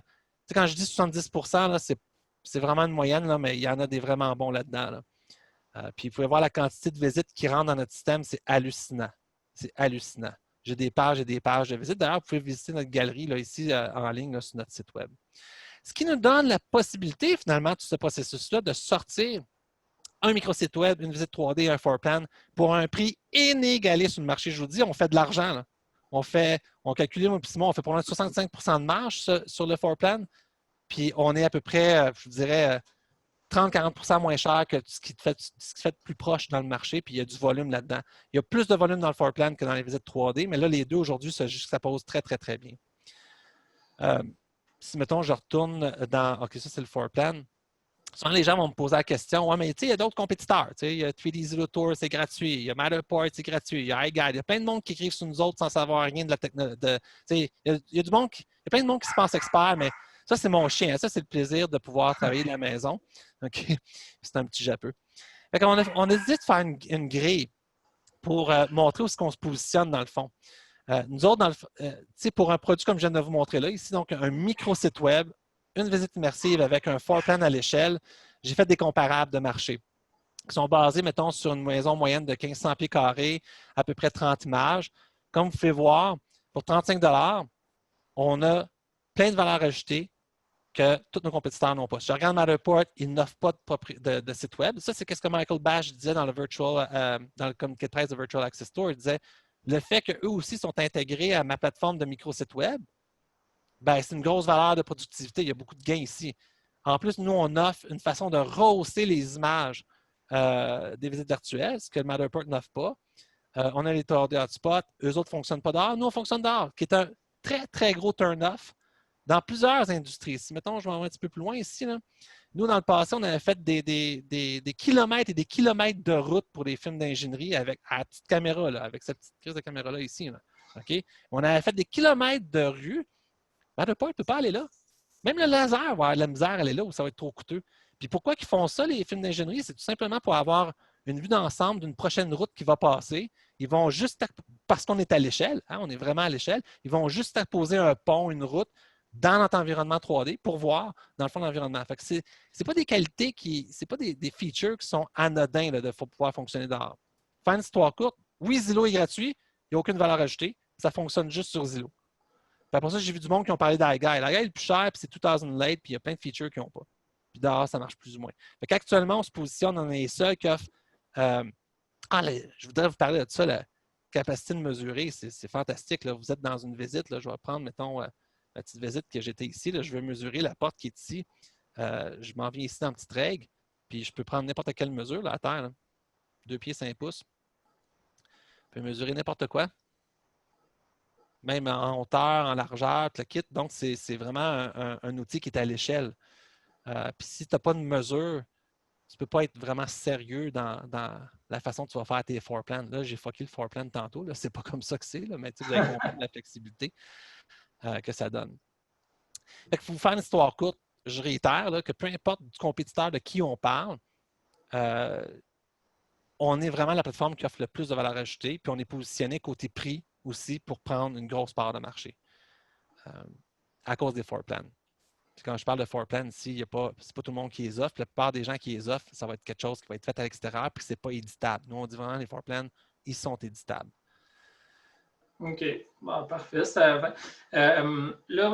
Quand je dis 70%, là, c'est vraiment une moyenne, là, mais il y en a des vraiment bons là-dedans. Là. Puis, vous pouvez voir la quantité de visites qui rentrent dans notre système, c'est hallucinant. C'est hallucinant. J'ai des pages et des pages de visites. D'ailleurs, vous pouvez visiter notre galerie là, ici en ligne là, sur notre site web. Ce qui nous donne la possibilité, finalement, tout ce processus-là, de sortir un microsite web, une visite 3D, un floor plan pour un prix inégalé sur le marché. Je vous dis, on fait de l'argent. Là. On calcule, moi, puis Simon, on fait pour l'instant 65% de marge sur le floor plan, puis on est à peu près, je vous dirais, 30-40% moins cher que ce qui fait plus proche dans le marché, puis il y a du volume là-dedans. Il y a plus de volume dans le floor plan que dans les visites 3D, mais là, les deux aujourd'hui, ça pose très, très, très bien. Si, mettons, je retourne dans... OK, ça, c'est le floor plan. Souvent, les gens vont me poser la question, ouais, mais tu sais, il y a d'autres compétiteurs. Il y a 3D Zero Tour, c'est gratuit. Il y a Matterport, c'est gratuit. Il y a iGuide. Il y a plein de monde qui écrivent sur nous autres sans savoir rien de la technologie. Il y a du monde, il y a plein de monde qui se pense expert, mais ça, c'est mon chien. Ça, c'est le plaisir de pouvoir travailler de la maison. OK? C'est un petit japeux. On a décidé de faire une grille pour montrer où est-ce qu'on se positionne dans le fond. Nous autres, pour un produit comme je viens de vous montrer là, ici, donc un micro-site web, une visite immersive avec un floor plan à l'échelle, j'ai fait des comparables de marché qui sont basés, mettons, sur une maison moyenne de 1500 pieds carrés, à peu près 30 images. Comme vous pouvez voir, pour 35 $, on a plein de valeurs ajoutées que tous nos compétiteurs n'ont pas. Si je regarde Matterport, ils n'offrent pas de site web. Ça, c'est ce que Michael Bash disait dans le communiqué de presse de Virtual Access Store. Il disait le fait qu'eux aussi sont intégrés à ma plateforme de micro-site web, ben, c'est une grosse valeur de productivité. Il y a beaucoup de gains ici. En plus, nous, on offre une façon de rehausser les images des visites virtuelles, ce que le Matterport n'offre pas. On a les 3D hotspots. Eux autres ne fonctionnent pas dehors. Nous, on fonctionne dehors, qui est un très, très gros turn-off dans plusieurs industries. Si, mettons, je vais un petit peu plus loin ici, là. Nous, dans le passé, on avait fait des kilomètres et des kilomètres de route pour des films d'ingénierie avec la petite caméra, là, avec cette petite crise de caméra-là ici. Là. Okay? On avait fait des kilomètres de rue. Matterport ne peut pas aller là. Même le laser va avoir la misère à aller là où ça va être trop coûteux. Puis pourquoi ils font ça, les films d'ingénierie? C'est tout simplement pour avoir une vue d'ensemble d'une prochaine route qui va passer. Ils vont juste, parce qu'on est à l'échelle, hein, on est vraiment à l'échelle, ils vont juste poser un pont, une route dans notre environnement 3D pour voir, dans le fond, l'environnement. Fait que c'est pas des qualités c'est pas des features qui sont anodins là, de pouvoir fonctionner dehors. Faire une histoire courte, oui, Zillow est gratuit, il n'y a aucune valeur ajoutée, ça fonctionne juste sur Zillow. Puis après ça, j'ai vu du monde qui ont parlé d'iGuide. iGuide est le plus cher, puis c'est 2000 late, puis il y a plein de features qu'ils n'ont pas. Puis dehors, ça marche plus ou moins. Fait qu'actuellement, on se positionne dans les seuls qui offrent. Je voudrais vous parler de ça, la capacité de mesurer. C'est fantastique. Là. Vous êtes dans une visite. Là, je vais prendre, mettons, la petite visite que j'étais ici. Là, je vais mesurer la porte qui est ici. Je m'en viens ici dans une petite règle. Puis je peux prendre n'importe quelle mesure là, à terre. Là. 2 pieds, 5 pouces. Je peux mesurer n'importe quoi. Même en hauteur, en largeur, tout le kit. Donc, c'est vraiment un outil qui est à l'échelle. Puis si tu n'as pas de mesure, tu ne peux pas être vraiment sérieux dans la façon que tu vas faire tes floor plans. Là, j'ai fucké le floor plan tantôt. Ce n'est pas comme ça que c'est, mais vous avez compris la flexibilité que ça donne. Fait que pour vous faire une histoire courte, je réitère là, que peu importe du compétiteur de qui on parle, on est vraiment la plateforme qui offre le plus de valeur ajoutée, puis on est positionné côté prix aussi pour prendre une grosse part de marché à cause des floor plans. Puis quand je parle de floor plan ici, ce n'est pas tout le monde qui les offre. La plupart des gens qui les offrent, ça va être quelque chose qui va être fait à l'extérieur puis ce n'est pas éditable. Nous, on dit vraiment les floor plans, ils sont éditables. OK. Bon, parfait. Là,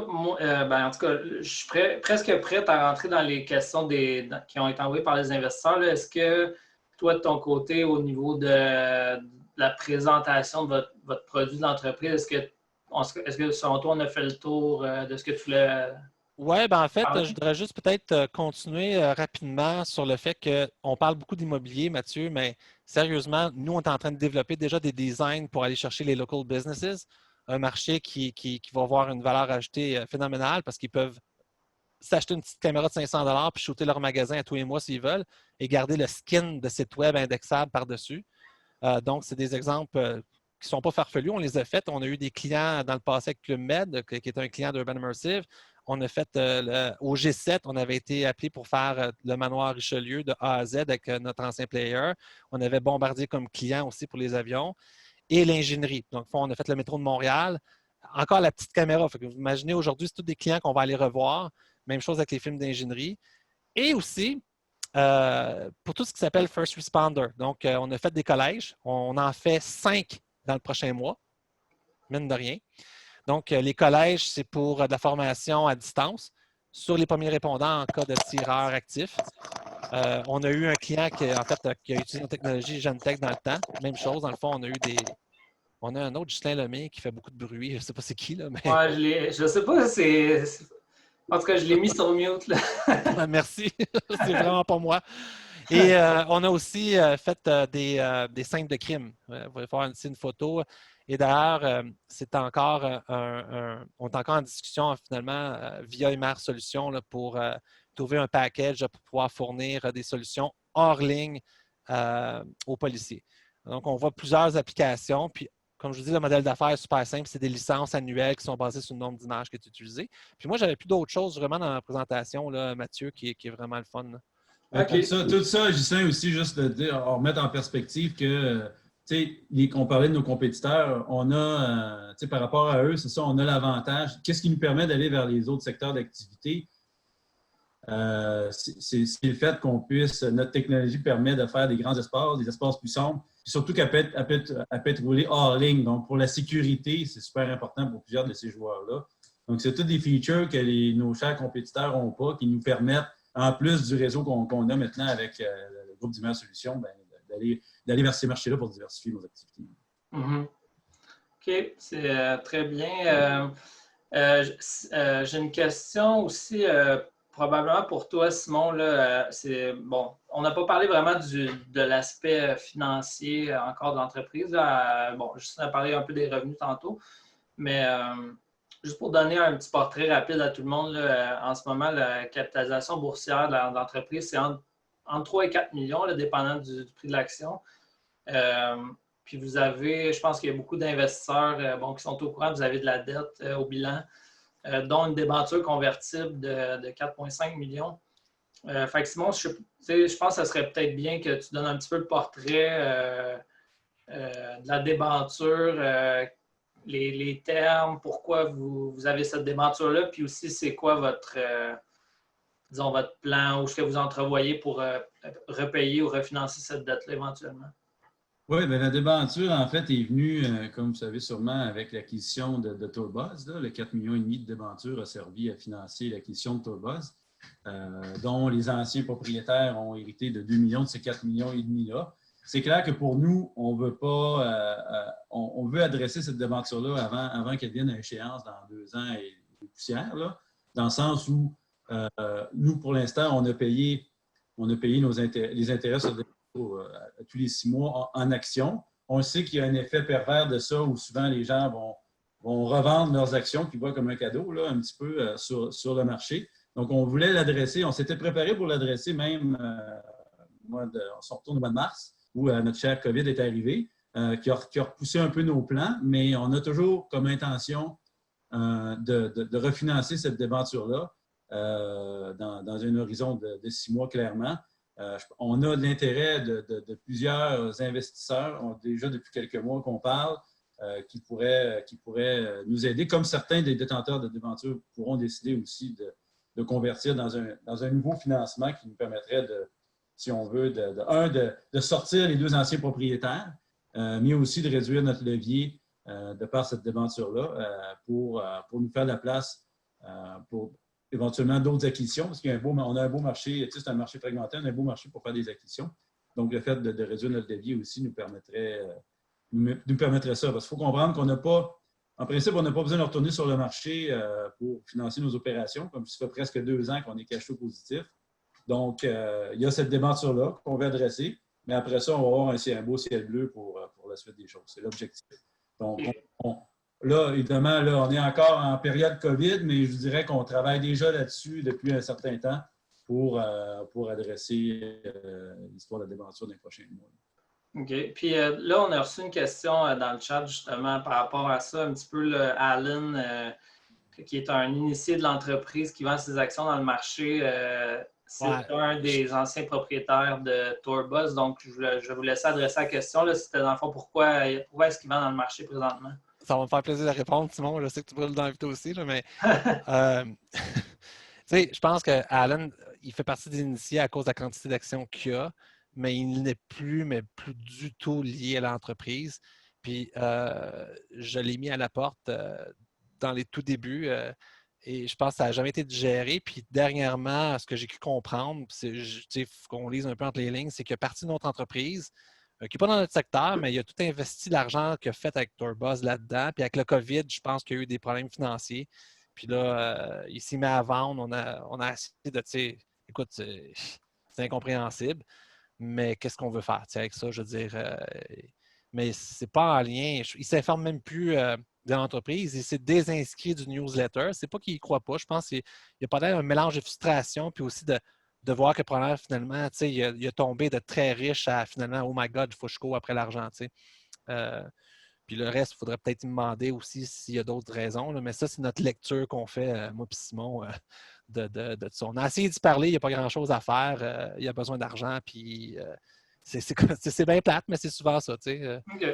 moi, en tout cas, je suis presque prêt à rentrer dans les questions qui ont été envoyées par les investisseurs. Là. Est-ce que toi, de ton côté, au niveau de la présentation de votre produit de l'entreprise, est-ce que selon toi, on a fait le tour de ce que tu voulais Oui, ben en fait, parler? je voudrais juste peut-être continuer rapidement sur le fait qu'on parle beaucoup d'immobilier, Mathieu, mais sérieusement, nous, on est en train de développer déjà des designs pour aller chercher les local businesses, un marché qui va avoir une valeur ajoutée phénoménale parce qu'ils peuvent s'acheter une petite caméra de 500 $ puis shooter leur magasin à tous les mois s'ils veulent et garder le skin de site web indexable par-dessus. Donc, c'est des exemples qui ne sont pas farfelus. On les a faits. On a eu des clients dans le passé avec Club Med, qui est un client d'Urban Immersive. On a fait au G7, on avait été appelé pour faire le manoir Richelieu de A à Z avec notre ancien player. On avait Bombardier comme client aussi pour les avions et l'ingénierie. Donc, on a fait le métro de Montréal. Encore la petite caméra. Fait que vous imaginez aujourd'hui, c'est tous des clients qu'on va aller revoir. Même chose avec les films d'ingénierie. Et aussi, pour tout ce qui s'appelle First Responder. Donc, on a fait des collèges. On en fait 5 dans le prochain mois, mine de rien. Donc, les collèges, c'est pour de la formation à distance sur les premiers répondants en cas de tireur actif. On a eu un client qui a utilisé notre technologie Gentech dans le temps. Même chose, dans le fond, on a un autre, Justin Lemay, qui fait beaucoup de bruit. Je ne sais pas c'est qui, là, mais. Ouais, je sais pas, en tout cas, je l'ai mis sur mute, là. Merci. C'est vraiment pas moi. Et on a aussi fait des scènes de crime. Vous pouvez faire une photo. Et d'ailleurs, on est encore en discussion finalement via MR Solutions là, pour trouver un package pour pouvoir fournir des solutions hors ligne aux policiers. Donc, on voit plusieurs applications. Puis, comme je vous dis, le modèle d'affaires est super simple. C'est des licences annuelles qui sont basées sur le nombre d'images qui est utilisé. Puis moi, j'avais plus d'autres choses vraiment dans la présentation, là, Mathieu, qui est vraiment le fun. Ben, OK. tout ça, Gislain, aussi, juste de dire, on remettre en perspective que, tu sais, on parlait de nos compétiteurs, on a, tu sais, par rapport à eux, c'est ça, on a l'avantage. Qu'est-ce qui nous permet d'aller vers les autres secteurs d'activité? C'est le fait qu'on puisse, notre technologie permet de faire des grands espaces, des espaces plus sombres, puis surtout qu'elle peut être roulée hors ligne. Donc, pour la sécurité, c'est super important pour plusieurs de ces joueurs-là. Donc, c'est tous des features que nos chers compétiteurs n'ont pas, qui nous permettent, en plus du réseau qu'on a maintenant avec le groupe d'Imer Solutions, ben, d'aller vers ces marchés-là pour diversifier nos activités. Mm-hmm. OK, c'est très bien. J'ai une question aussi, probablement pour toi, Simon. Là, bon, on n'a pas parlé vraiment de l'aspect financier encore de l'entreprise. Bon, juste on a parlé un peu des revenus tantôt, mais juste pour donner un petit portrait rapide à tout le monde, là, en ce moment, la capitalisation boursière de l'entreprise, c'est entre 3 et 4 millions, là, dépendant du prix de l'action. Puis vous avez, je pense qu'il y a beaucoup d'investisseurs qui sont au courant, vous avez de la dette au bilan, dont une débenture convertible de 4,5 millions. Fait que Simon, je pense que ça serait peut-être bien que tu donnes un petit peu le portrait de la débenture, les termes, pourquoi vous avez cette débenture-là, puis aussi c'est quoi votre plan ou ce que vous entrevoyez pour repayer ou refinancer cette dette-là éventuellement. Oui, bien, la débenture, en fait, est venue, comme vous savez sûrement, avec l'acquisition de Tourbuzz. Le 4,5 millions de débenture a servi à financer l'acquisition de Tourbuzz, dont les anciens propriétaires ont hérité de 2 millions de ces 4,5 millions-là. C'est clair que pour nous, on veut pas, on veut adresser cette débenture-là avant qu'elle vienne à échéance dans 2 ans et poussière, là, dans le sens où nous, pour l'instant, on a payé les intérêts sur à tous les 6 mois en action. On sait qu'il y a un effet pervers de ça où souvent les gens vont revendre leurs actions qu'ils voient comme un cadeau, là, un petit peu sur le marché. Donc, on voulait l'adresser. On s'était préparé pour l'adresser même, on se retourne au mois de mars, où notre cher COVID est arrivé, qui a repoussé un peu nos plans, mais on a toujours comme intention de refinancer cette débenture-là dans un horizon de 6 mois, clairement. On a de l'intérêt de plusieurs investisseurs, déjà depuis quelques mois qu'on parle, qui pourraient nous aider, comme certains des détenteurs de débentures pourront décider aussi de convertir dans un nouveau financement qui nous permettrait si on veut, de sortir les 2 anciens propriétaires, mais aussi de réduire notre levier de par cette débenture-là pour nous faire de la place pour éventuellement d'autres acquisitions, parce qu'on a un beau marché, c'est un marché fragmenté, on a un beau marché pour faire des acquisitions. Donc, le fait de réduire notre levier aussi nous permettrait ça. Parce qu'il faut comprendre qu'on n'a pas, en principe, on n'a pas besoin de retourner sur le marché pour financer nos opérations, comme ça fait presque 2 ans qu'on est cash flow positif. Donc, il y a cette débenture-là qu'on veut adresser, mais après ça, on va avoir un beau ciel bleu pour la suite des choses. C'est l'objectif. Donc, là, évidemment, là, on est encore en période COVID, mais je vous dirais qu'on travaille déjà là-dessus depuis un certain temps pour adresser l'histoire de la débenture dans les prochains mois. OK. Puis là, on a reçu une question dans le chat justement par rapport à ça, un petit peu Alan, qui est un initié de l'entreprise qui vend ses actions dans le marché. C'est un des anciens propriétaires de Tourbus. Donc, je vais vous laisser adresser la question. C'était dans le fond, pourquoi est-ce qu'il vend dans le marché présentement? Ça va me faire plaisir de répondre, Simon. Je sais que tu brûles dans l'invité aussi, là, mais je pense que Alan, il fait partie des initiés à cause de la quantité d'actions qu'il a, mais il n'est plus du tout lié à l'entreprise. Puis, je l'ai mis à la porte dans les tout débuts. Et je pense que ça n'a jamais été digéré. Puis dernièrement, ce que j'ai pu comprendre, il faut qu'on lise un peu entre les lignes, c'est qu'il y a parti d'une autre entreprise qui n'est pas dans notre secteur, mais il a tout investi l'argent qu'il a fait avec Tourbus là-dedans. Puis avec le COVID, je pense qu'il y a eu des problèmes financiers. Puis là, il s'est mis à vendre. On a essayé de, écoute, c'est incompréhensible, mais qu'est-ce qu'on veut faire avec ça? Je veux dire, mais c'est pas en lien. Il ne s'informe même plus de l'entreprise. Il s'est désinscrit du newsletter. C'est pas qu'il ne croit pas. Je pense qu'il y a peut-être un mélange de frustration puis aussi de voir que probablement, finalement, il a tombé de très riche à finalement, oh my God, il faut que je cours après l'argent. Puis le reste, il faudrait peut-être me demander aussi s'il y a d'autres raisons. Là, mais ça, c'est notre lecture qu'on fait, moi et Simon, de ça. On a essayé d'y parler, il n'y a pas grand-chose à faire. Il y a besoin d'argent, puis c'est bien plate, mais c'est souvent ça. OK.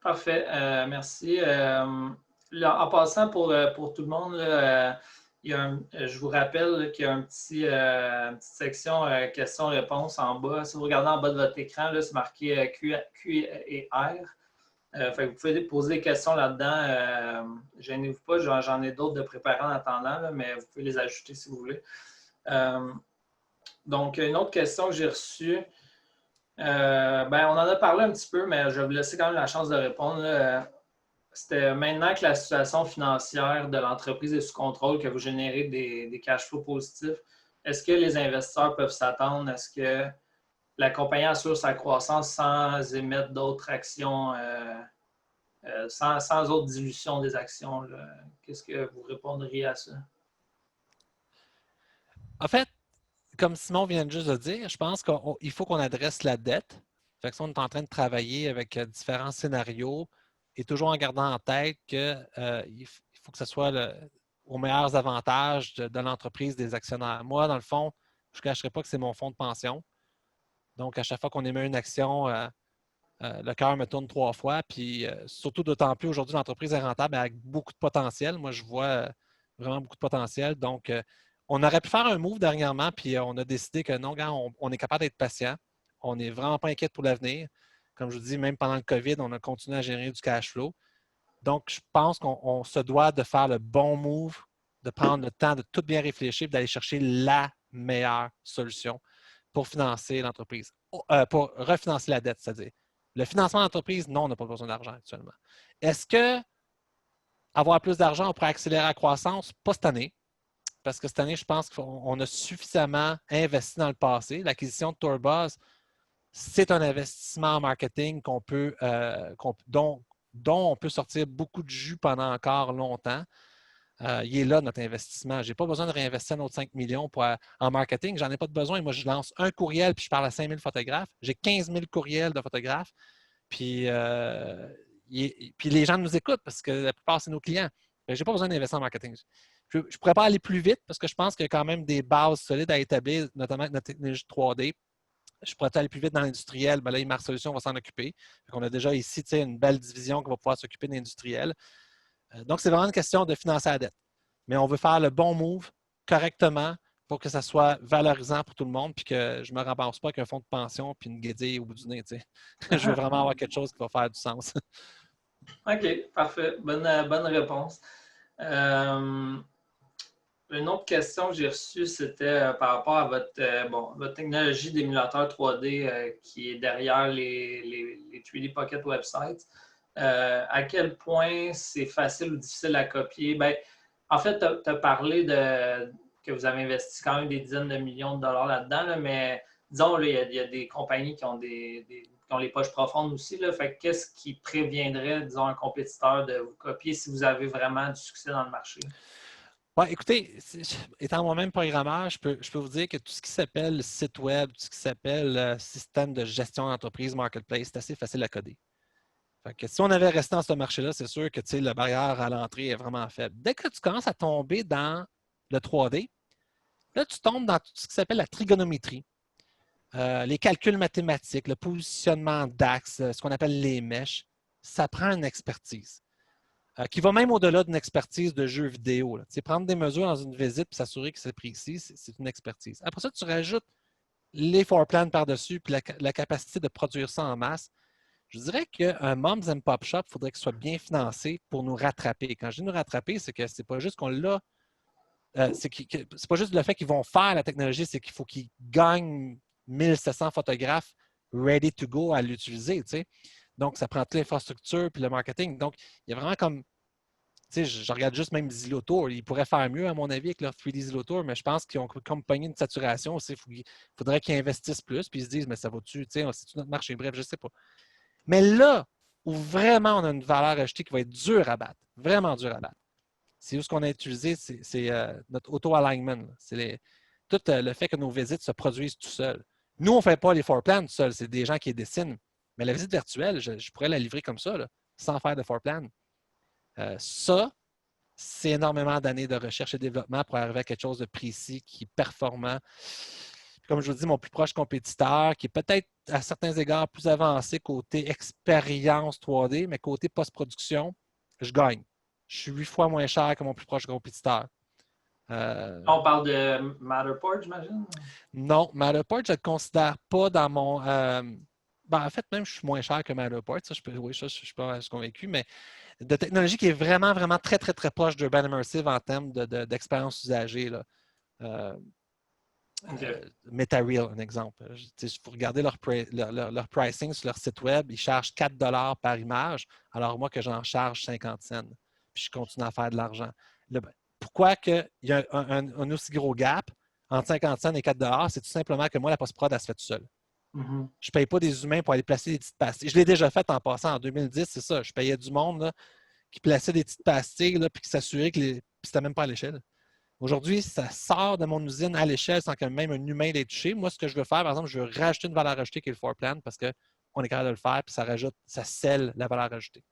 Parfait. Merci. Là, en passant, pour tout le monde, là, je vous rappelle qu'il y a une petite section questions-réponses en bas. Si vous regardez en bas de votre écran, c'est marqué Q et R. Vous pouvez poser des questions là-dedans. Gênez-vous pas, j'en ai d'autres de préparés en attendant, là, mais vous pouvez les ajouter si vous voulez. Donc, une autre question que j'ai reçue. On en a parlé un petit peu, mais je vais vous laisser quand même la chance de répondre. C'était maintenant que la situation financière de l'entreprise est sous contrôle, que vous générez des cash flows positifs. Est-ce que les investisseurs peuvent s'attendre à ce que la compagnie assure sa croissance sans émettre d'autres actions, sans autre dilution des actions? Qu'est-ce que vous répondriez à ça? En fait, comme Simon vient juste de dire, je pense qu'il faut qu'on adresse la dette. Fait que ça, on est en train de travailler avec différents scénarios et toujours en gardant en tête qu'il faut que ce soit aux meilleurs avantages de l'entreprise, des actionnaires. Moi, dans le fond, je ne cacherai pas que c'est mon fonds de pension. Donc, à chaque fois qu'on émet une action, le cœur me tourne 3 fois. Puis, surtout d'autant plus aujourd'hui, l'entreprise est rentable avec beaucoup de potentiel. Moi, je vois vraiment beaucoup de potentiel. Donc, on aurait pu faire un move dernièrement, puis on a décidé que non, gars, on est capable d'être patient. On n'est vraiment pas inquiet pour l'avenir. Comme je vous dis, même pendant le COVID, on a continué à générer du cash flow. Donc, je pense qu'on se doit de faire le bon move, de prendre le temps de tout bien réfléchir et d'aller chercher la meilleure solution pour financer l'entreprise, pour refinancer la dette, c'est-à-dire. Le financement d'entreprise, non, on n'a pas besoin d'argent actuellement. Est-ce que avoir plus d'argent, on pourrait accélérer la croissance? Pas cette année. Parce que cette année, je pense qu'on a suffisamment investi dans le passé. L'acquisition de Tourbus, c'est un investissement en marketing dont on peut sortir beaucoup de jus pendant encore longtemps. Il est là, notre investissement. Je n'ai pas besoin de réinvestir un autre 5 millions en marketing. Je n'en ai pas de besoin. Moi, je lance un courriel puis je parle à 5 000 photographes. J'ai 15 000 courriels de photographes. Puis les gens nous écoutent parce que la plupart, c'est nos clients. Je n'ai pas besoin d'investir en marketing. Je ne pourrais pas aller plus vite parce que je pense qu'il y a quand même des bases solides à établir, notamment avec notre technologie 3D. Je pourrais aller plus vite dans l'industriel. Là, Imar Solutions va s'en occuper. On a déjà ici une belle division qui va pouvoir s'occuper de l'industriel. Donc, c'est vraiment une question de financer la dette. Mais on veut faire le bon move correctement pour que ça soit valorisant pour tout le monde puis que je ne me rembourse pas avec un fonds de pension puis une guédille au bout du nez. Je veux vraiment avoir quelque chose qui va faire du sens. OK, parfait. Bonne réponse. Une autre question que j'ai reçue, c'était par rapport à votre technologie d'émulateur 3D qui est derrière les 3D Pocket websites. À quel point c'est facile ou difficile à copier? Ben, en fait, tu as parlé que vous avez investi quand même des dizaines de millions de dollars là-dedans, là, mais disons, il y a des compagnies qui ont qui ont les poches profondes aussi. Là, fait qu'est-ce qui préviendrait, disons, un compétiteur de vous copier si vous avez vraiment du succès dans le marché? Ouais, écoutez, étant moi-même programmeur, je peux vous dire que tout ce qui s'appelle site web, tout ce qui s'appelle système de gestion d'entreprise, marketplace, c'est assez facile à coder. Fait que si on avait resté dans ce marché-là, c'est sûr que la barrière à l'entrée est vraiment faible. Dès que tu commences à tomber dans le 3D, là, tu tombes dans tout ce qui s'appelle la trigonométrie, les calculs mathématiques, le positionnement d'axes, ce qu'on appelle les mèches. Ça prend une expertise qui va même au-delà d'une expertise de jeu vidéo. Prendre des mesures dans une visite et s'assurer que c'est précis, c'est une expertise. Après ça, tu rajoutes les floor plans par-dessus puis la capacité de produire ça en masse. Je dirais qu'un Moms and Pop Shop, il faudrait qu'il soit bien financé pour nous rattraper. Quand je dis nous rattraper, c'est que c'est pas juste qu'on l'a, c'est pas juste le fait qu'ils vont faire la technologie, c'est qu'il faut qu'ils gagnent 1700 photographes ready to go à l'utiliser. Donc, ça prend toute l'infrastructure puis le marketing. Donc, il y a vraiment comme, je regarde juste même Zillow Tour. Ils pourraient faire mieux, à mon avis, avec leur 3D Zillow Tour, mais je pense qu'ils ont comme pogné une saturation aussi. Il faudrait qu'ils investissent plus puis ils se disent, mais ça va-tu, c'est-tu notre marché? Bref, je ne sais pas. Mais là où vraiment on a une valeur ajoutée qui va être dure à battre, vraiment dure à battre, c'est où ce qu'on a utilisé, c'est notre auto-alignment. C'est tout le fait que nos visites se produisent tout seuls. Nous, on ne fait pas les floor plans tout seuls, c'est des gens qui les dessinent. Mais la visite virtuelle, je pourrais la livrer comme ça, là, sans faire de floor plan. Ça, c'est énormément d'années de recherche et développement pour arriver à quelque chose de précis, qui est performant. Comme je vous dis, mon plus proche compétiteur, qui est peut-être à certains égards plus avancé côté expérience 3D, mais côté post-production, je gagne. Je suis 8 fois moins cher que mon plus proche compétiteur. On parle de Matterport, j'imagine? Non, Matterport, je ne le considère pas dans mon. En fait, même, je suis moins cher que Matterport. Ça, oui, ça, je suis pas convaincu, mais de technologie qui est vraiment, vraiment très, très, très proche d'Urban Immersive en termes d'expérience usagée. Là. Okay. MetaReal, un exemple. Si vous regardez leur pricing sur leur site web, ils chargent 4 par image, alors moi que j'en charge 50 cents. Puis je continue à faire de l'argent. Pourquoi il y a un aussi gros gap entre 50 cents et 4 c'est tout simplement que moi, la post-prod, elle se fait tout seul. Mm-hmm. Je ne paye pas des humains pour aller placer des petites pastilles. Je l'ai déjà fait en passant en 2010, c'est ça. Je payais du monde là, qui plaçait des petites pastilles là, puis qui s'assurait que puis c'était même pas à l'échelle. Aujourd'hui, ça sort de mon usine à l'échelle sans que même un humain l'ait touché. Moi, ce que je veux faire, par exemple, je veux rajouter une valeur ajoutée qui est le floor plan parce qu'on est capable de le faire puis ça scelle la valeur ajoutée.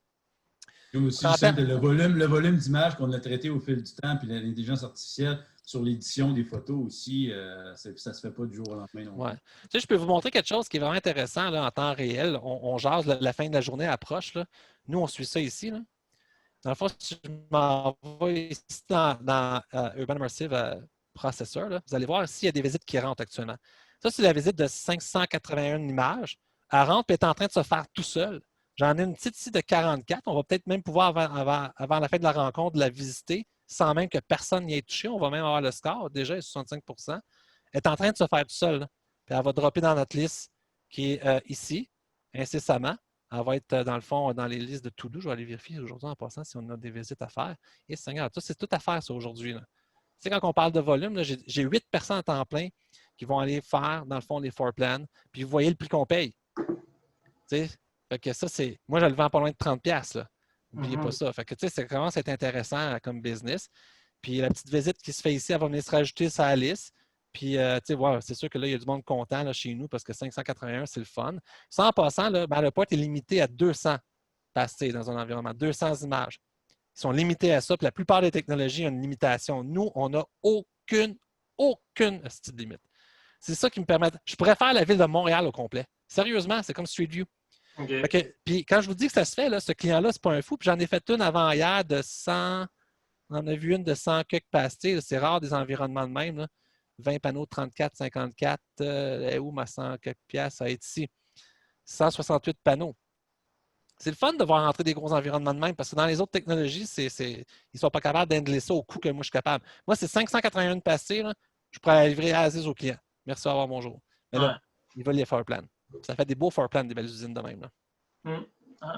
Comme aussi le volume d'images qu'on a traité au fil du temps, puis l'intelligence artificielle sur l'édition des photos aussi, ça ne se fait pas du jour au lendemain. Ouais. Je peux vous montrer quelque chose qui est vraiment intéressant là, en temps réel. On jase, la fin de la journée approche. Là. Nous, on suit ça ici. Là. Dans le fond, si je m'en vais ici dans Urban Immersive Processor, là, vous allez voir ici, il y a des visites qui rentrent actuellement. Ça, c'est la visite de 581 images. Elle rentre et est en train de se faire tout seul. J'en ai une petite ici de 44. On va peut-être même pouvoir, avant la fin de la rencontre, la visiter sans même que personne n'y ait touché. On va même avoir le score. Déjà, 65 Elle est en train de se faire tout seul. Là. Puis elle va dropper dans notre liste qui est ici, incessamment. Elle va être, dans le fond, dans les listes de to-do. Je vais aller vérifier aujourd'hui en passant si on a des visites à faire. Et Seigneur, c'est tout à faire, ça, aujourd'hui. Tu sais, quand on parle de volume, j'ai 8 personnes à temps plein qui vont aller faire, dans le fond, les floor plans. Puis vous voyez le prix qu'on paye. Tu sais, fait que ça, c'est. Moi, je le vends pas loin de 30$. N'oubliez pas ça. Fait que, tu sais, ça commence à être intéressant comme business. Puis la petite visite qui se fait ici, elle va venir se rajouter sur la liste. Puis, tu sais, ouais, c'est sûr que là, il y a du monde content là, chez nous parce que 581, c'est le fun. Ça, en passant, là, le port est limité à 200 passés dans un environnement, 200 images. Ils sont limités à ça. Puis la plupart des technologies ont une limitation. Nous, on n'a aucune petite limite. C'est ça qui me permet. Je pourrais faire la ville de Montréal au complet. Sérieusement, c'est comme Street View. Okay. Puis quand je vous dis que ça se fait, là, ce client-là, c'est pas un fou. Puis j'en ai fait une avant-hier de 100. On en a vu une de 100 quelques pastilles. C'est rare des environnements de même. Là. 20 panneaux, 34, 54. Où ma 100 quelques piastres? Ça va être ici. 168 panneaux. c'est le fun de voir rentrer des gros environnements de même parce que dans les autres technologies, ils ne sont pas capables d'handler ça au coût que moi je suis capable. Moi, c'est 581 passés, là, je pourrais livrer à Aziz au client. Merci, au revoir, bonjour. Mais là, Ouais. ils veulent les floor plans. Ça fait des beaux floor plans, des belles usines de même. Là.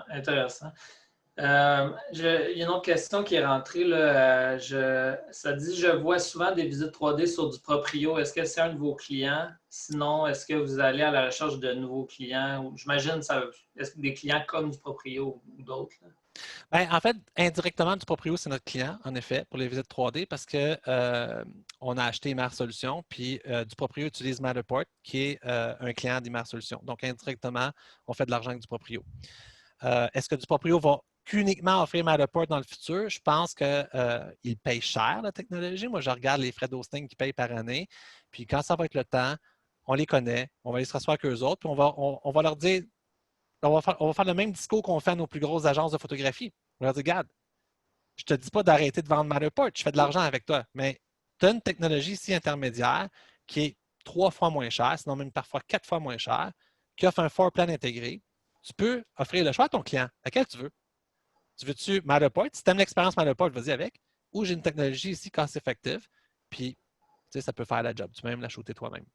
Intéressant. Il y a une autre question qui est rentrée. Là, ça dit, je vois souvent des visites 3D sur du proprio. Est-ce que c'est un de vos clients? Sinon, est-ce que vous allez à la recherche de nouveaux clients? J'imagine, est-ce que des clients comme du proprio ou d'autres? Ben, en fait, indirectement, du proprio, c'est notre client, en effet, pour les visites 3D parce que on a acheté Imar Solutions, puis du proprio utilise Matterport, qui est un client d'Imar Solutions. Donc, indirectement, on fait de l'argent avec du proprio. Est-ce que du proprio va qu'uniquement offrir Matterport dans le futur? Je pense qu'il paye cher, la technologie. Moi, je regarde les frais d'hosting qu'ils payent par année. Puis quand ça va être le temps, on les connaît, on va aller se rasseoir avec eux autres, puis on va leur dire, on va faire le même discours qu'on fait à nos plus grosses agences de photographie. On va leur dire, regarde, je ne te dis pas d'arrêter de vendre Matterport, je fais de l'argent avec toi, mais tu as une technologie ici intermédiaire qui est 3 fois moins chère, sinon même parfois 4 fois moins chère, qui offre un floor plan intégré. Tu peux offrir le choix à ton client, laquelle tu veux. Tu veux-tu Matterport? Si tu aimes l'expérience Matterport, vas-y avec. Ou j'ai une technologie ici cost-effective, puis ça peut faire la job. Tu peux même la shooter toi-même.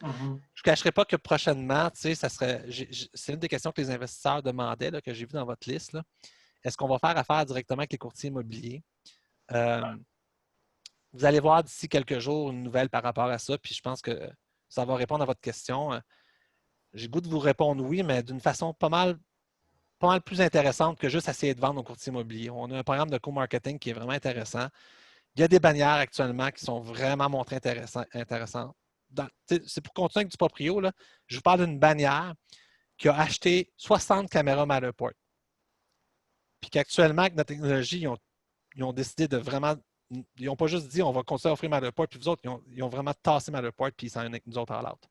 Je ne cacherai pas que prochainement, ça serait. C'est une des questions que les investisseurs demandaient, là, que j'ai vu dans votre liste. Là. Est-ce qu'on va faire affaire directement avec les courtiers immobiliers? Vous allez voir d'ici quelques jours une nouvelle par rapport à ça, puis je pense que ça va répondre à votre question. J'ai le goût de vous répondre oui, mais d'une façon pas mal plus intéressante que juste essayer de vendre aux courtiers immobiliers. On a un programme de co-marketing qui est vraiment intéressant. Il y a des bannières actuellement qui sont vraiment montrées intéressantes. C'est pour continuer avec du proprio. Là, je vous parle d'une bannière qui a acheté 60 caméras Matterport. Puis qu'actuellement, avec notre technologie, ils ont décidé de vraiment. Ils n'ont pas juste dit on va continuer à offrir Matterport, puis vous autres, ils ont vraiment tassé Matterport, puis ils s'en viennent avec nous autres à l'autre.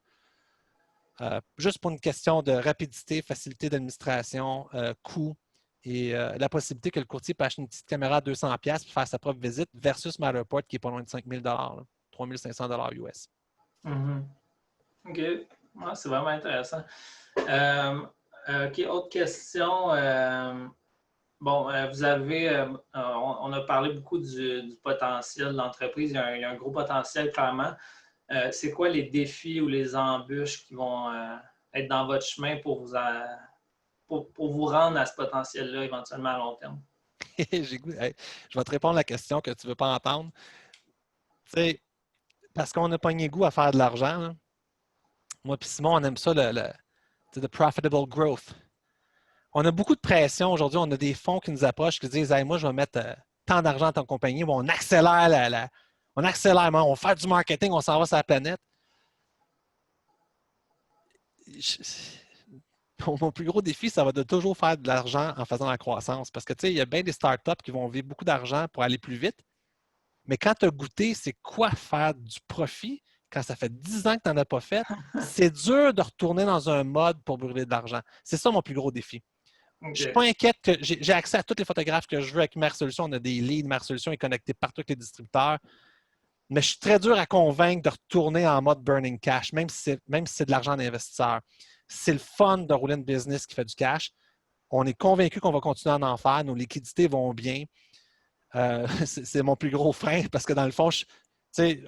Juste pour une question de rapidité, facilité d'administration, coût et la possibilité que le courtier peut acheter une petite caméra à 200$ pour faire sa propre visite versus Matterport qui est pas loin de 5 000 $, 3 500 US. OK. Ouais, c'est vraiment intéressant. OK, autre question. Vous avez, on a parlé beaucoup du potentiel de l'entreprise. Il y a un gros potentiel, clairement. C'est quoi les défis ou les embûches qui vont être dans votre chemin pour vous rendre à ce potentiel-là éventuellement à long terme? Je vais te répondre à la question que tu ne veux pas entendre. T'sais, parce qu'on a pogné goût à faire de l'argent. Là. Moi et Simon, on aime ça, le profitable growth. On a beaucoup de pression aujourd'hui. On a des fonds qui nous approchent, qui disent hey, moi, je vais mettre tant d'argent dans ta compagnie. On accélère on accélère, on va faire du marketing, on s'en va sur la planète. Mon plus gros défi, ça va de toujours faire de l'argent en faisant la croissance. Parce que tu sais, il y a bien des startups qui vont vivre beaucoup d'argent pour aller plus vite. Mais quand tu as goûté, c'est quoi faire du profit quand ça fait 10 ans que tu n'en as pas fait? C'est dur de retourner dans un mode pour brûler de l'argent. C'est ça mon plus gros défi. Okay. Je ne suis pas inquiète que j'ai accès à tous les photographes que je veux avec Imar Solutions. On a des leads. Imar Solutions est connecté partout avec les distributeurs. Mais je suis très dur à convaincre de retourner en mode burning cash, même si c'est de l'argent d'investisseur. C'est le fun de rouler une business qui fait du cash. On est convaincu qu'on va continuer à en faire. Nos liquidités vont bien. C'est mon plus gros frein parce que dans le fond,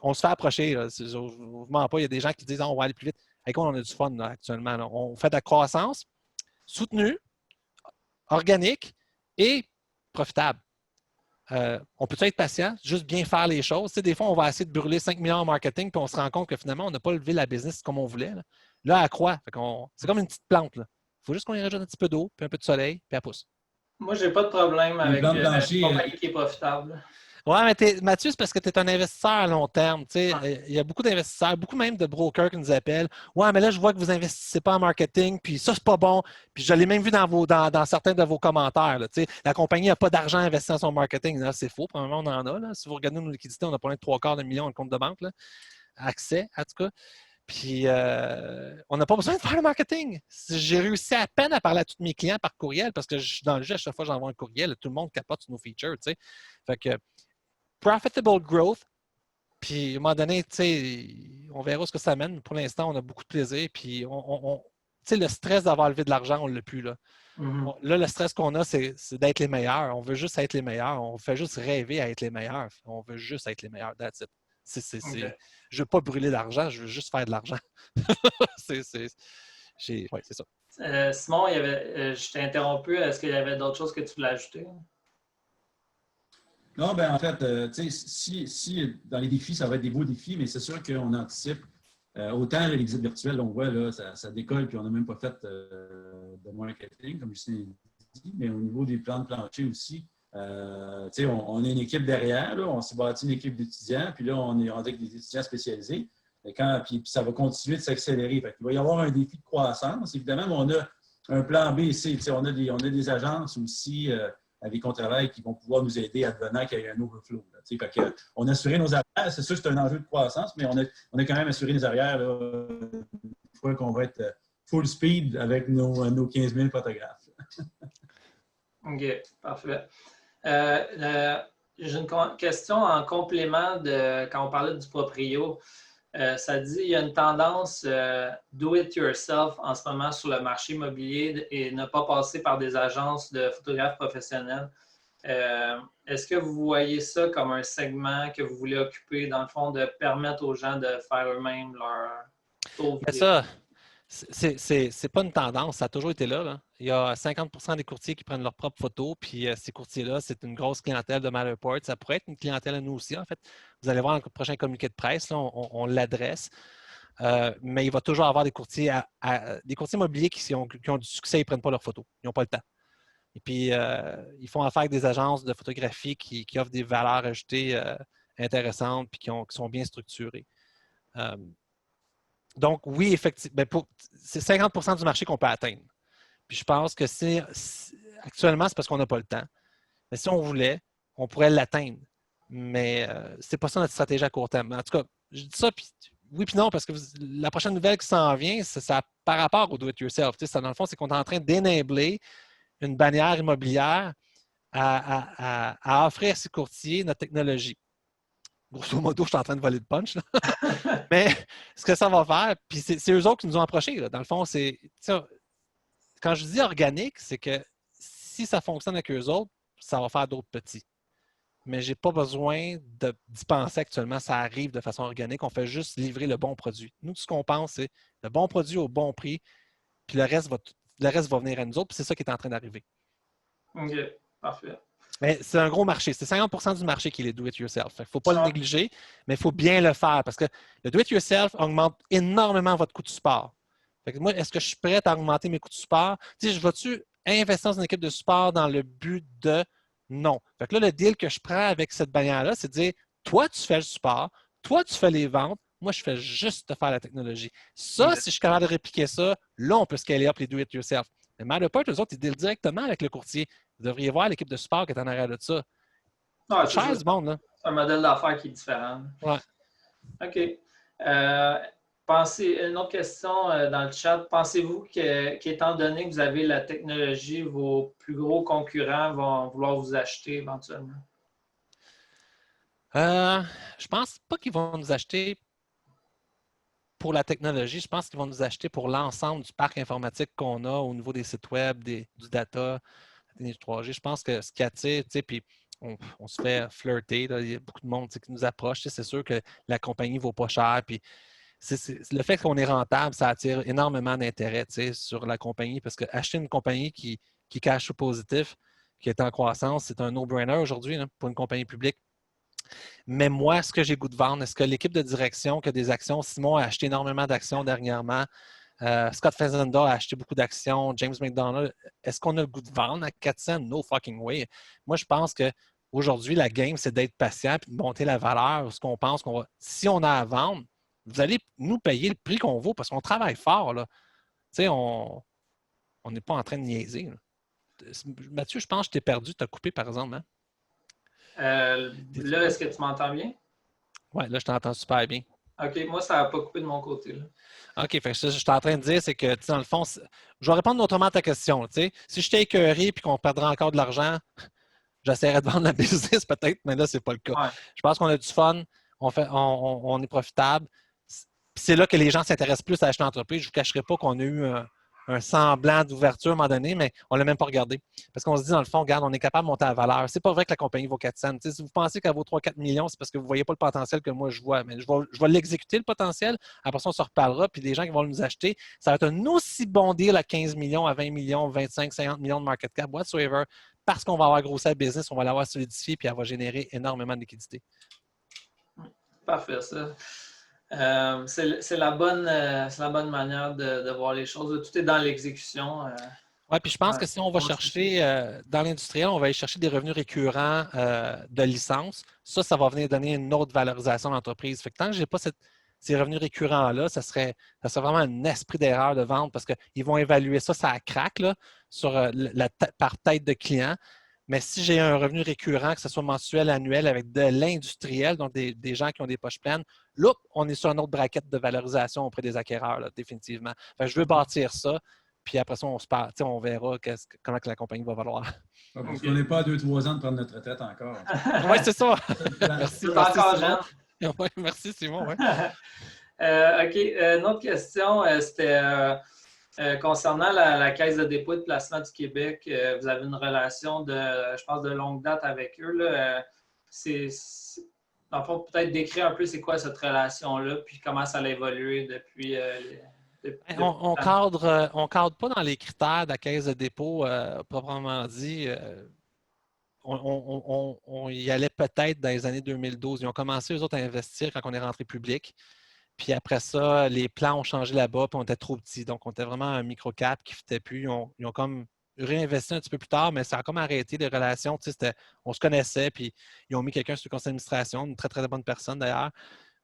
on se fait approcher. Je ne vous mens pas, il y a des gens qui disent on va aller plus vite. Avec on a du fun là, actuellement. Là. On fait de la croissance soutenue, organique et profitable. On peut être patient, juste bien faire les choses. Des fois, on va essayer de brûler 5 millions en marketing, puis on se rend compte que finalement, on n'a pas levé la business comme on voulait. Là elle croît. C'est comme une petite plante. Il faut juste qu'on y rajoute un petit peu d'eau, puis un peu de soleil, puis elle pousse. Moi, j'ai pas de problème avec une compagnie qui est profitable. Oui, mais Mathieu, c'est parce que tu es un investisseur à long terme. Il y a beaucoup d'investisseurs, beaucoup même de brokers qui nous appellent. Ouais, mais là, je vois que vous n'investissez pas en marketing, puis ça, c'est pas bon. Puis je l'ai même vu dans certains de vos commentaires. Là, la compagnie n'a pas d'argent investi dans son marketing. Là, c'est faux, probablement on en a. Là. Si vous regardez nos liquidités, on a pas loin de 3/4 en compte de banque. Là. Accès, en tout cas. Puis, on n'a pas besoin de faire le marketing. J'ai réussi à peine à parler à tous mes clients par courriel parce que je suis dans le jeu à chaque fois que j'envoie un courriel. Tout le monde capote sur nos features. Fait que, profitable growth. Puis, à un moment donné, on verra ce que ça mène. Pour l'instant, on a beaucoup de plaisir. Puis, sais, le stress d'avoir levé de l'argent, on ne l'a plus, là. Mhm. Là, le stress qu'on a, c'est d'être les meilleurs. On veut juste être les meilleurs. On fait juste rêver à être les meilleurs. On veut juste être les meilleurs. That's it. OK. Je ne veux pas brûler d'argent, je veux juste faire de l'argent. Ouais, c'est ça. Simon, je t'ai interrompu. Est-ce qu'il y avait d'autres choses que tu voulais ajouter? Non, ben en fait, tu sais, si dans les défis, ça va être des beaux défis, mais c'est sûr qu'on anticipe. Autant les visites virtuelles, on voit, là, ça décolle, puis on n'a même pas fait de marketing, comme je t'ai dit, mais au niveau des plans de plancher aussi, tu sais, on a une équipe derrière, là, on s'est bâti une équipe d'étudiants, puis là, on est rendu avec des étudiants spécialisés, puis ça va continuer de s'accélérer. Il va y avoir un défi de croissance. Évidemment, mais on a un plan B et C. Tu sais, on a des agences aussi avec qui on travaille qui vont pouvoir nous aider advenant qu'il y ait un overflow. Là, fait que, on a assuré nos arrières. C'est sûr que c'est un enjeu de croissance, mais on a quand même assuré nos arrières là, une fois qu'on va être full speed avec nos 15 000 photographes. OK, parfait. J'ai une question en complément de quand on parlait du proprio. Ça dit qu'il y a une tendance do-it-yourself en ce moment sur le marché immobilier et ne pas passer par des agences de photographes professionnels. Est-ce que vous voyez ça comme un segment que vous voulez occuper, dans le fond, de permettre aux gens de faire eux-mêmes leur tour Mais vidéo? ça, c'est pas une tendance, ça a toujours été là, là. Il y a 50% des courtiers qui prennent leurs propres photos, puis ces courtiers-là, c'est une grosse clientèle de Matterport. Ça pourrait être une clientèle à nous aussi, en fait. Vous allez voir dans le prochain communiqué de presse, là, on l'adresse. Mais il va toujours avoir des courtiers, des courtiers immobiliers qui ont du succès, ils ne prennent pas leurs photos. Ils n'ont pas le temps. Et puis, ils font affaire avec des agences de photographie qui offrent des valeurs ajoutées intéressantes puis qui sont bien structurées. Donc, oui, effectivement, c'est 50% du marché qu'on peut atteindre. Puis je pense que actuellement, c'est parce qu'on n'a pas le temps. Mais si on voulait, on pourrait l'atteindre. Mais c'est pas ça notre stratégie à court terme. En tout cas, je dis ça, puis oui, puis non, parce que la prochaine nouvelle qui s'en vient, c'est ça par rapport au do-it-yourself. Ça, dans le fond, c'est qu'on est en train d'enabler une bannière immobilière à offrir à ses courtiers notre technologie. Grosso modo, je suis en train de voler le punch. Là. Mais ce que ça va faire, puis c'est eux autres qui nous ont approchés. Là. Dans le fond, quand je dis organique, c'est que si ça fonctionne avec eux autres, ça va faire d'autres petits. Mais je n'ai pas besoin d'y penser actuellement. Ça arrive de façon organique. On fait juste livrer le bon produit. Nous, tout ce qu'on pense, c'est le bon produit au bon prix, puis le reste va venir à nous autres, puis c'est ça qui est en train d'arriver. OK, parfait. Mais c'est un gros marché. C'est 50% du marché qui est les do-it-yourself. Il ne faut pas le négliger, mais il faut bien le faire parce que le do-it-yourself augmente énormément votre coût de support. Fait que moi, est-ce que je suis prêt à augmenter mes coûts de support? Tu sais, je vais-tu investir dans une équipe de support dans le but de non? Fait que là, le deal que je prends avec cette bannière-là, c'est de dire toi, tu fais le support, toi, tu fais les ventes, moi, je fais juste te faire la technologie. Ça, si je suis capable de répliquer ça, là, on peut scaler up les do-it-yourself. Mais Matterport, eux autres, ils dealent directement avec le courtier. Vous devriez voir l'équipe de support qui est en arrière de ça. Ah, C'est cher du monde, là. C'est un modèle d'affaires qui est différent. Ouais. OK. Une autre question dans le chat. Pensez-vous qu'étant donné que vous avez la technologie, vos plus gros concurrents vont vouloir vous acheter éventuellement? Je pense pas qu'ils vont nous acheter pour la technologie. Je pense qu'ils vont nous acheter pour l'ensemble du parc informatique qu'on a au niveau des sites web, du data, des 3G. Je pense que ce qui attire, tu sais, puis on se fait flirter. Là. Il y a beaucoup de monde qui nous approche. C'est sûr que la compagnie ne vaut pas cher. Puis le fait qu'on est rentable, ça attire énormément d'intérêt sur la compagnie parce qu'acheter une compagnie qui cache au positif, qui est en croissance, c'est un no-brainer aujourd'hui pour une compagnie publique. Mais moi, est-ce que j'ai goût de vendre? Est-ce que l'équipe de direction qui a des actions, Simon a acheté énormément d'actions dernièrement, Scott Fazenda a acheté beaucoup d'actions, James McDonald, est-ce qu'on a le goût de vendre à 400? No fucking way. Moi, je pense qu'aujourd'hui, la game, c'est d'être patient et de monter la valeur, ce qu'on pense qu'on va. Si on a à vendre, vous allez nous payer le prix qu'on vaut parce qu'on travaille fort. Là. Tu sais, on n'est pas en train de niaiser. Là. Mathieu, je pense que je t'ai perdu, tu as coupé par exemple. Hein? Là, est-ce que tu m'entends bien? Oui, là, je t'entends super bien. OK, moi, ça n'a pas coupé de mon côté. Là. OK, fait que ce que je suis en train de dire, c'est que, dans le fond, je vais répondre autrement à ta question. Si je t'ai écœuré et qu'on perdra encore de l'argent, j'essaierai de vendre la business peut-être, mais là, ce n'est pas le cas. Ouais. Je pense qu'on a du fun, on est profitable. C'est là que les gens s'intéressent plus à acheter l'entreprise. Je ne vous cacherai pas qu'on a eu un semblant d'ouverture à un moment donné, mais on ne l'a même pas regardé. Parce qu'on se dit, dans le fond, regarde, on est capable de monter la valeur. C'est pas vrai que la compagnie vaut 4 cents. Si vous pensez qu'elle vaut 3-4 millions, c'est parce que vous ne voyez pas le potentiel que moi je vois. Mais je vais l'exécuter, le potentiel. Après ça, on se reparlera. Puis les gens qui vont nous acheter, ça va être un aussi bon deal à 15 millions, à 20 millions, 25, 50 millions de market cap, whatsoever, parce qu'on va avoir grossi la business, on va l'avoir solidifié, puis elle va générer énormément de liquidités. Parfait, ça. C'est la bonne manière de voir les choses. Tout est dans l'exécution. Oui, puis je pense que si on va chercher dans l'industriel, on va aller chercher des revenus récurrents de licence. Ça va venir donner une autre valorisation de l'entreprise. Fait que tant que je n'ai pas ces revenus récurrents-là, ça serait vraiment un esprit d'erreur de vente parce qu'ils vont évaluer ça craque là, sur par tête de client. Mais si j'ai un revenu récurrent, que ce soit mensuel, annuel, avec de l'industriel, donc des gens qui ont des poches pleines, là, on est sur une autre braquette de valorisation auprès des acquéreurs, là, définitivement. Fait que je veux bâtir ça. Puis après ça, on verra comment que la compagnie va valoir. Parce qu'on n'est pas à 2-3 ans de prendre notre retraite encore. Oui, c'est ça. Merci encore, Simon. Ouais, merci, Simon. Ouais. OK. Une autre question, c'était concernant la Caisse de dépôt et de placement du Québec. Vous avez une relation je pense, de longue date avec eux. Là. Dans le fond, peut-être décrire un peu c'est quoi cette relation-là, puis comment ça a évolué depuis. On cadre pas dans les critères de la Caisse de dépôt, proprement dit. On y allait peut-être dans les années 2012. Ils ont commencé, eux autres, à investir quand on est rentré public. Puis après ça, les plans ont changé là-bas, puis on était trop petits. Donc, on était vraiment un micro-cap qui ne fitait plus. Ils ont comme réinvesti un petit peu plus tard, mais ça a comme arrêté les relations. On se connaissait, puis ils ont mis quelqu'un sur le conseil d'administration, une très, très bonne personne d'ailleurs.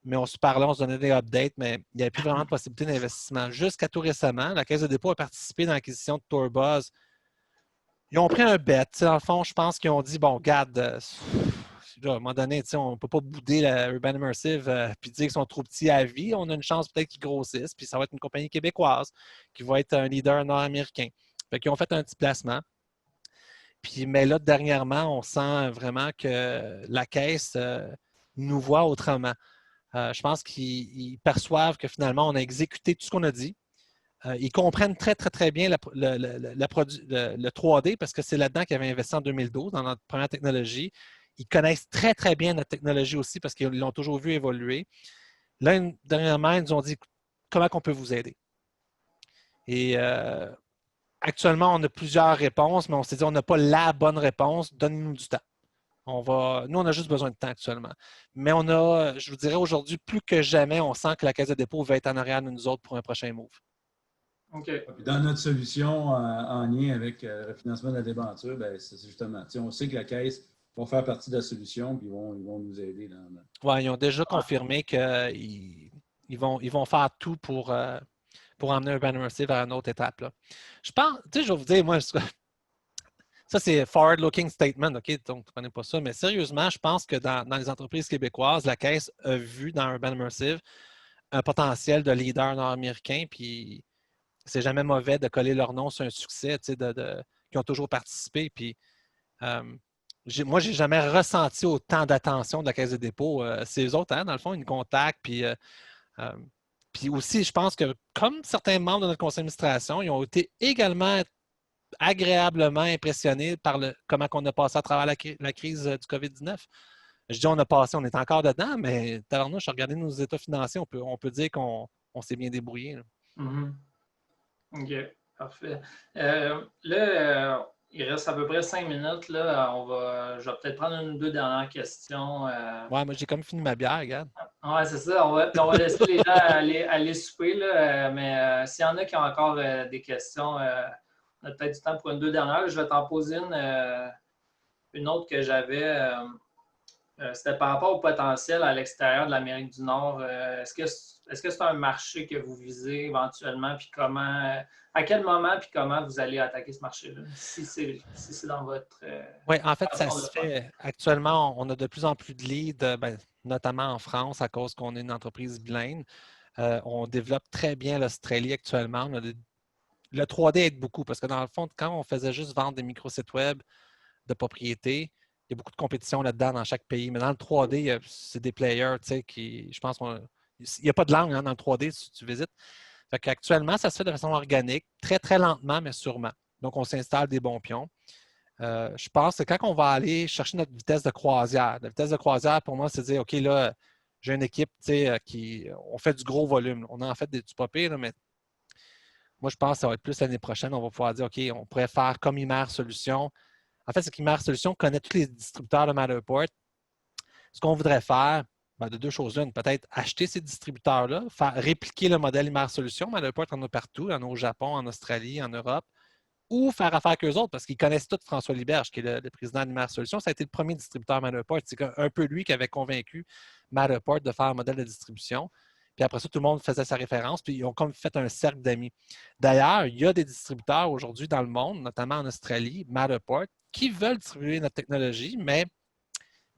Mais on se parlait, on se donnait des updates, mais il n'y avait plus vraiment de possibilité d'investissement. Jusqu'à tout récemment, la Caisse de dépôt a participé dans l'acquisition de Tourbuzz. Ils ont pris un bet. Dans le fond, je pense qu'ils ont dit, bon, regarde, là, à un moment donné, on ne peut pas bouder la Urban Immersive puis dire qu'ils sont trop petits à vie. On a une chance peut-être qu'ils grossissent, puis ça va être une compagnie québécoise qui va être un leader nord-américain. Fait qu'ils ont fait un petit placement. Mais là, dernièrement, on sent vraiment que la Caisse nous voit autrement. Je pense qu'ils perçoivent que finalement, on a exécuté tout ce qu'on a dit. Ils comprennent très, très, très bien le 3D parce que c'est là-dedans qu'ils avaient investi en 2012 dans notre première technologie. Ils connaissent très, très bien notre technologie aussi parce qu'ils l'ont toujours vu évoluer. Là, dernièrement, ils nous ont dit comment on peut vous aider. Et actuellement, on a plusieurs réponses, mais on s'est dit on n'a pas la bonne réponse. Donnez-nous du temps. Nous, on a juste besoin de temps actuellement. Mais je vous dirais aujourd'hui, plus que jamais, on sent que la Caisse de dépôt va être en arrière de nous autres pour un prochain move. Okay. Dans notre solution en lien avec le refinancement de la débenture, c'est justement, on sait que la Caisse va faire partie de la solution et ils vont nous aider. Oui, ils ont déjà confirmé qu'ils vont faire tout pour emmener Urban Immersive à une autre étape. Là. Je pense, je vais vous dire, moi, ça c'est forward-looking statement, OK? Donc, tu ne connais pas ça, mais sérieusement, je pense que dans les entreprises québécoises, la Caisse a vu dans Urban Immersive un potentiel de leader nord-américain, puis c'est jamais mauvais de coller leur nom sur un succès, qui ont toujours participé. Puis, moi, je n'ai jamais ressenti autant d'attention de la Caisse de dépôt. C'est eux autres, dans le fond, ils nous contactent. Puis aussi, je pense que comme certains membres de notre conseil d'administration, ils ont été également agréablement impressionnés par comment on a passé à travers la crise du COVID-19. Je dis on a passé, on est encore dedans, mais tabarnouche, regardez nos états financiers, on peut dire qu'on s'est bien débrouillé. Mm-hmm. OK, parfait. Il reste à peu près 5 minutes. Là, je vais peut-être prendre une ou deux dernières questions. Ouais, moi j'ai comme fini ma bière, regarde. Ouais, c'est ça. On va laisser les gens aller souper. Là, mais s'il y en a qui ont encore des questions, on a peut-être du temps pour une deux dernières. Je vais t'en poser une autre que j'avais. C'était par rapport au potentiel à l'extérieur de l'Amérique du Nord. Est-ce que c'est un marché que vous visez éventuellement? Puis à quel moment puis comment vous allez attaquer ce marché-là? Si c'est dans votre. Oui, en fait, ça se fait. Actuellement, on a de plus en plus de leads, notamment en France, à cause qu'on est une entreprise bilingue. On développe très bien l'Australie actuellement. Le 3D aide beaucoup parce que dans le fond, quand on faisait juste vendre des microsites web de propriété, il y a beaucoup de compétition là-dedans dans chaque pays. Mais dans le 3D, c'est des players qui, je pense qu'il n'y a pas de langue dans le 3D si tu visites. Fait qu'actuellement, ça se fait de façon organique, très, très lentement, mais sûrement. Donc, on s'installe des bons pions. Je pense que quand on va aller chercher notre vitesse de croisière, la vitesse de croisière, pour moi, c'est de dire, OK, là, j'ai une équipe on fait du gros volume. On a en fait du pas pire, là, mais moi, je pense que ça va être plus l'année prochaine. On va pouvoir dire, OK, on pourrait faire comme Imer Solutions. En fait, c'est qu'Imer Solutions connaît tous les distributeurs de Matterport. Ce qu'on voudrait faire, de deux choses l'une, peut-être acheter ces distributeurs-là, faire répliquer le modèle Imer Solutions. Matterport en a partout, il y en a au Japon, en Australie, en Europe, ou faire affaire qu'eux autres, parce qu'ils connaissent tout François Liberge, qui est le président d'Imer Solutions. Ça a été le premier distributeur Matterport. C'est un peu lui qui avait convaincu Matterport de faire un modèle de distribution. Puis après ça, tout le monde faisait sa référence, puis ils ont comme fait un cercle d'amis. D'ailleurs, il y a des distributeurs aujourd'hui dans le monde, notamment en Australie, Matterport, qui veulent distribuer notre technologie, mais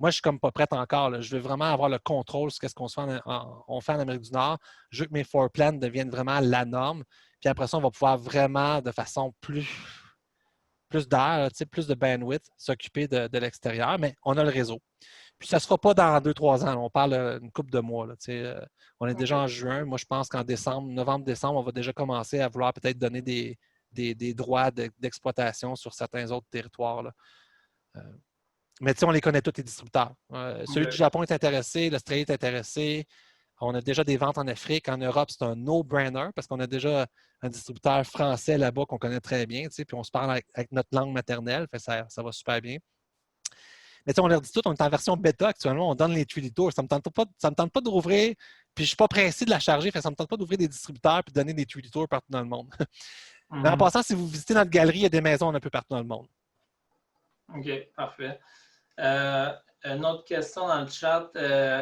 moi, je ne suis comme pas prête encore. Là. Je veux vraiment avoir le contrôle sur ce qu'on fait on fait en Amérique du Nord. Je veux que mes floor plans deviennent vraiment la norme. Puis après ça, on va pouvoir vraiment, de façon plus d'air, plus de bandwidth, s'occuper de l'extérieur, mais on a le réseau. Puis ça ne se fera pas dans 2-3 ans. On parle d'une couple de mois. Là, on est déjà en juin. Moi, je pense qu'en décembre, novembre-décembre, on va déjà commencer à vouloir peut-être donner des droits d'exploitation sur certains autres territoires. Là. Mais on les connaît tous, les distributeurs. Celui du Japon est intéressé, l'Australie est intéressé. On a déjà des ventes en Afrique. En Europe, c'est un no-brainer parce qu'on a déjà un distributeur français là-bas qu'on connaît très bien. Puis on se parle avec notre langue maternelle. Fait ça va super bien. Mais on leur dit tout, on est en version bêta actuellement, on donne les Tours. Ça ne me tente pas de rouvrir, puis je ne suis pas pressé de la charger, ça ne me tente pas d'ouvrir des distributeurs et de donner des Tours partout dans le monde. Mais en passant, si vous visitez notre galerie, il y a des maisons un peu partout dans le monde. OK, parfait. Une autre question dans le chat.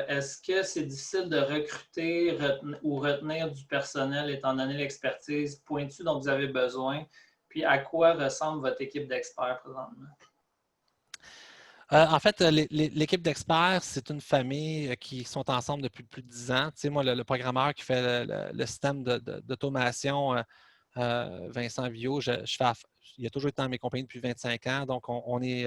Est-ce que c'est difficile de recruter ou retenir du personnel étant donné l'expertise pointue dont vous avez besoin? Puis à quoi ressemble votre équipe d'experts présentement? En fait, l'équipe d'experts, c'est une famille qui sont ensemble depuis plus de 10 ans. Tu sais, moi, le programmeur qui fait le système d'automation, Vincent Viau, il a toujours été dans mes compagnies depuis 25 ans. Donc, on est,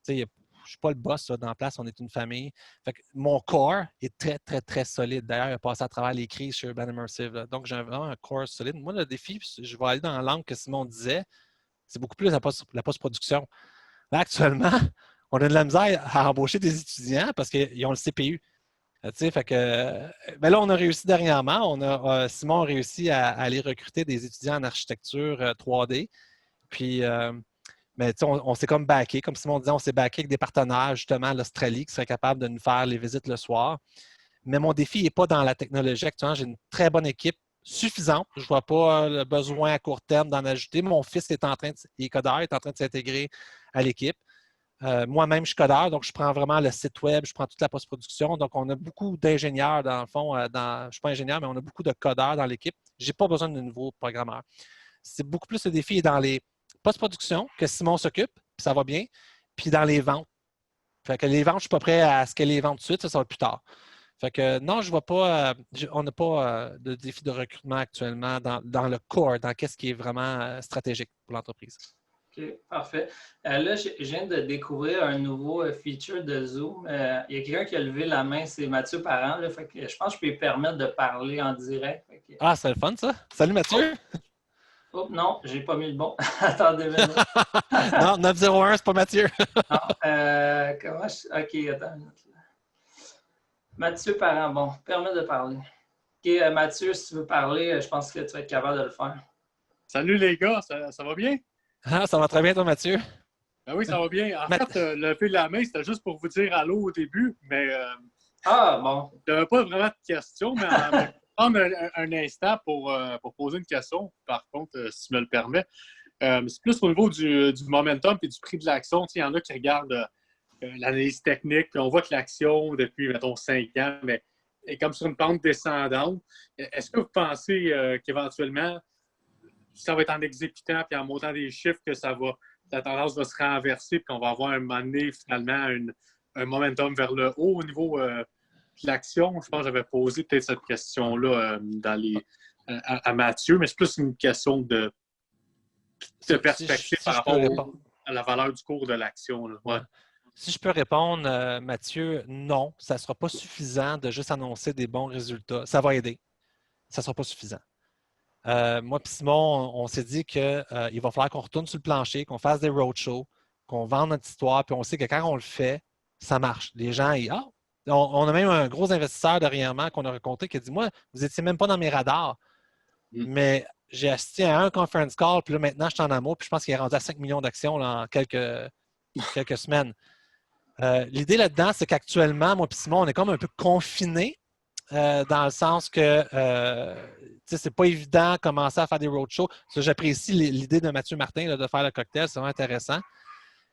je ne suis pas le boss là, dans la place, on est une famille. Fait que mon corps est très, très, très solide. D'ailleurs, il a passé à travers les crises chez Urban Immersive. Là. Donc, j'ai vraiment un corps solide. Moi, le défi, je vais aller dans l'angle que Simon disait, c'est beaucoup plus la post-production. Là, actuellement, on a de la misère à embaucher des étudiants parce qu'ils ont le CPU. Fait que, ben là, on a réussi dernièrement. Simon a réussi à aller recruter des étudiants en architecture 3D. Puis, mais on s'est comme backé. Comme Simon disait, on s'est backé avec des partenaires, justement, l'Australie, qui seraient capables de nous faire les visites le soir. Mais mon défi n'est pas dans la technologie. Actuellement, j'ai une très bonne équipe, suffisante. Je ne vois pas le besoin à court terme d'en ajouter. Mon fils il est codeur, il est en train de s'intégrer à l'équipe. Moi-même, je suis codeur, donc je prends vraiment le site web, je prends toute la post-production. Donc, on a beaucoup d'ingénieurs, dans le fond. Je ne suis pas ingénieur, mais on a beaucoup de codeurs dans l'équipe. Je n'ai pas besoin de nouveaux programmeurs. C'est beaucoup plus le défi dans les post-production que Simon s'occupe, puis ça va bien, puis dans les ventes. Fait que les ventes, je ne suis pas prêt à ce que les ventes tout de suite, ça va plus tard. Fait que non, je ne vois pas, on n'a pas de défi de recrutement actuellement dans le core, dans ce qui est vraiment stratégique pour l'entreprise. OK, parfait. Là, je viens de découvrir un nouveau feature de Zoom. Il y a quelqu'un qui a levé la main, c'est Mathieu Parent. Là, fait que je pense que je peux lui permettre de parler en direct. Ah, c'est le fun, ça. Salut, Mathieu. Oh, non, j'ai pas mis le bon. Attendez, non, 901, c'est pas Mathieu. non, comment OK, attends une minute. Mathieu Parent, bon, permet de parler. OK, Mathieu, si tu veux parler, je pense que tu vas être capable de le faire. Salut les gars, ça va bien? Ah, ça va très bien, toi, Mathieu? Ben oui, ça va bien. En fait, lever la main, c'était juste pour vous dire allô au début, mais ah, bon. je n'avais pas vraiment de questions, mais on va prendre un instant pour poser une question, par contre, si tu me le permets. C'est plus au niveau du momentum et du prix de l'action. Il y en a qui regardent l'analyse technique, puis on voit que l'action, depuis, mettons, 5 ans, mais est comme sur une pente descendante. Est-ce que vous pensez qu'éventuellement, ça va être en exécutant et en montant des chiffres que la tendance va se renverser et qu'on va avoir un moment donné, finalement, un momentum vers le haut au niveau de l'action? Je pense que j'avais posé peut-être cette question-là à Mathieu, mais c'est plus une question de perspective par rapport à la valeur du cours de l'action. Ouais. Si je peux répondre, Mathieu, non, ça ne sera pas suffisant de juste annoncer des bons résultats. Ça va aider. Ça ne sera pas suffisant. moi et Simon, on s'est dit qu'il va falloir qu'on retourne sur le plancher, qu'on fasse des roadshows, qu'on vende notre histoire, puis on sait que quand on le fait, ça marche. Les gens, on a même un gros investisseur dernièrement qu'on a rencontré qui a dit, moi, vous n'étiez même pas dans mes radars, mais j'ai assisté à un conference call, puis là, maintenant, je suis en amour, puis je pense qu'il est rendu à 5 millions d'actions là, en quelques semaines. L'idée là-dedans, c'est qu'actuellement, moi et Simon, on est comme un peu confinés dans le sens que c'est pas évident de commencer à faire des roadshows. J'apprécie l'idée de Mathieu Martin là, de faire le cocktail, c'est vraiment intéressant.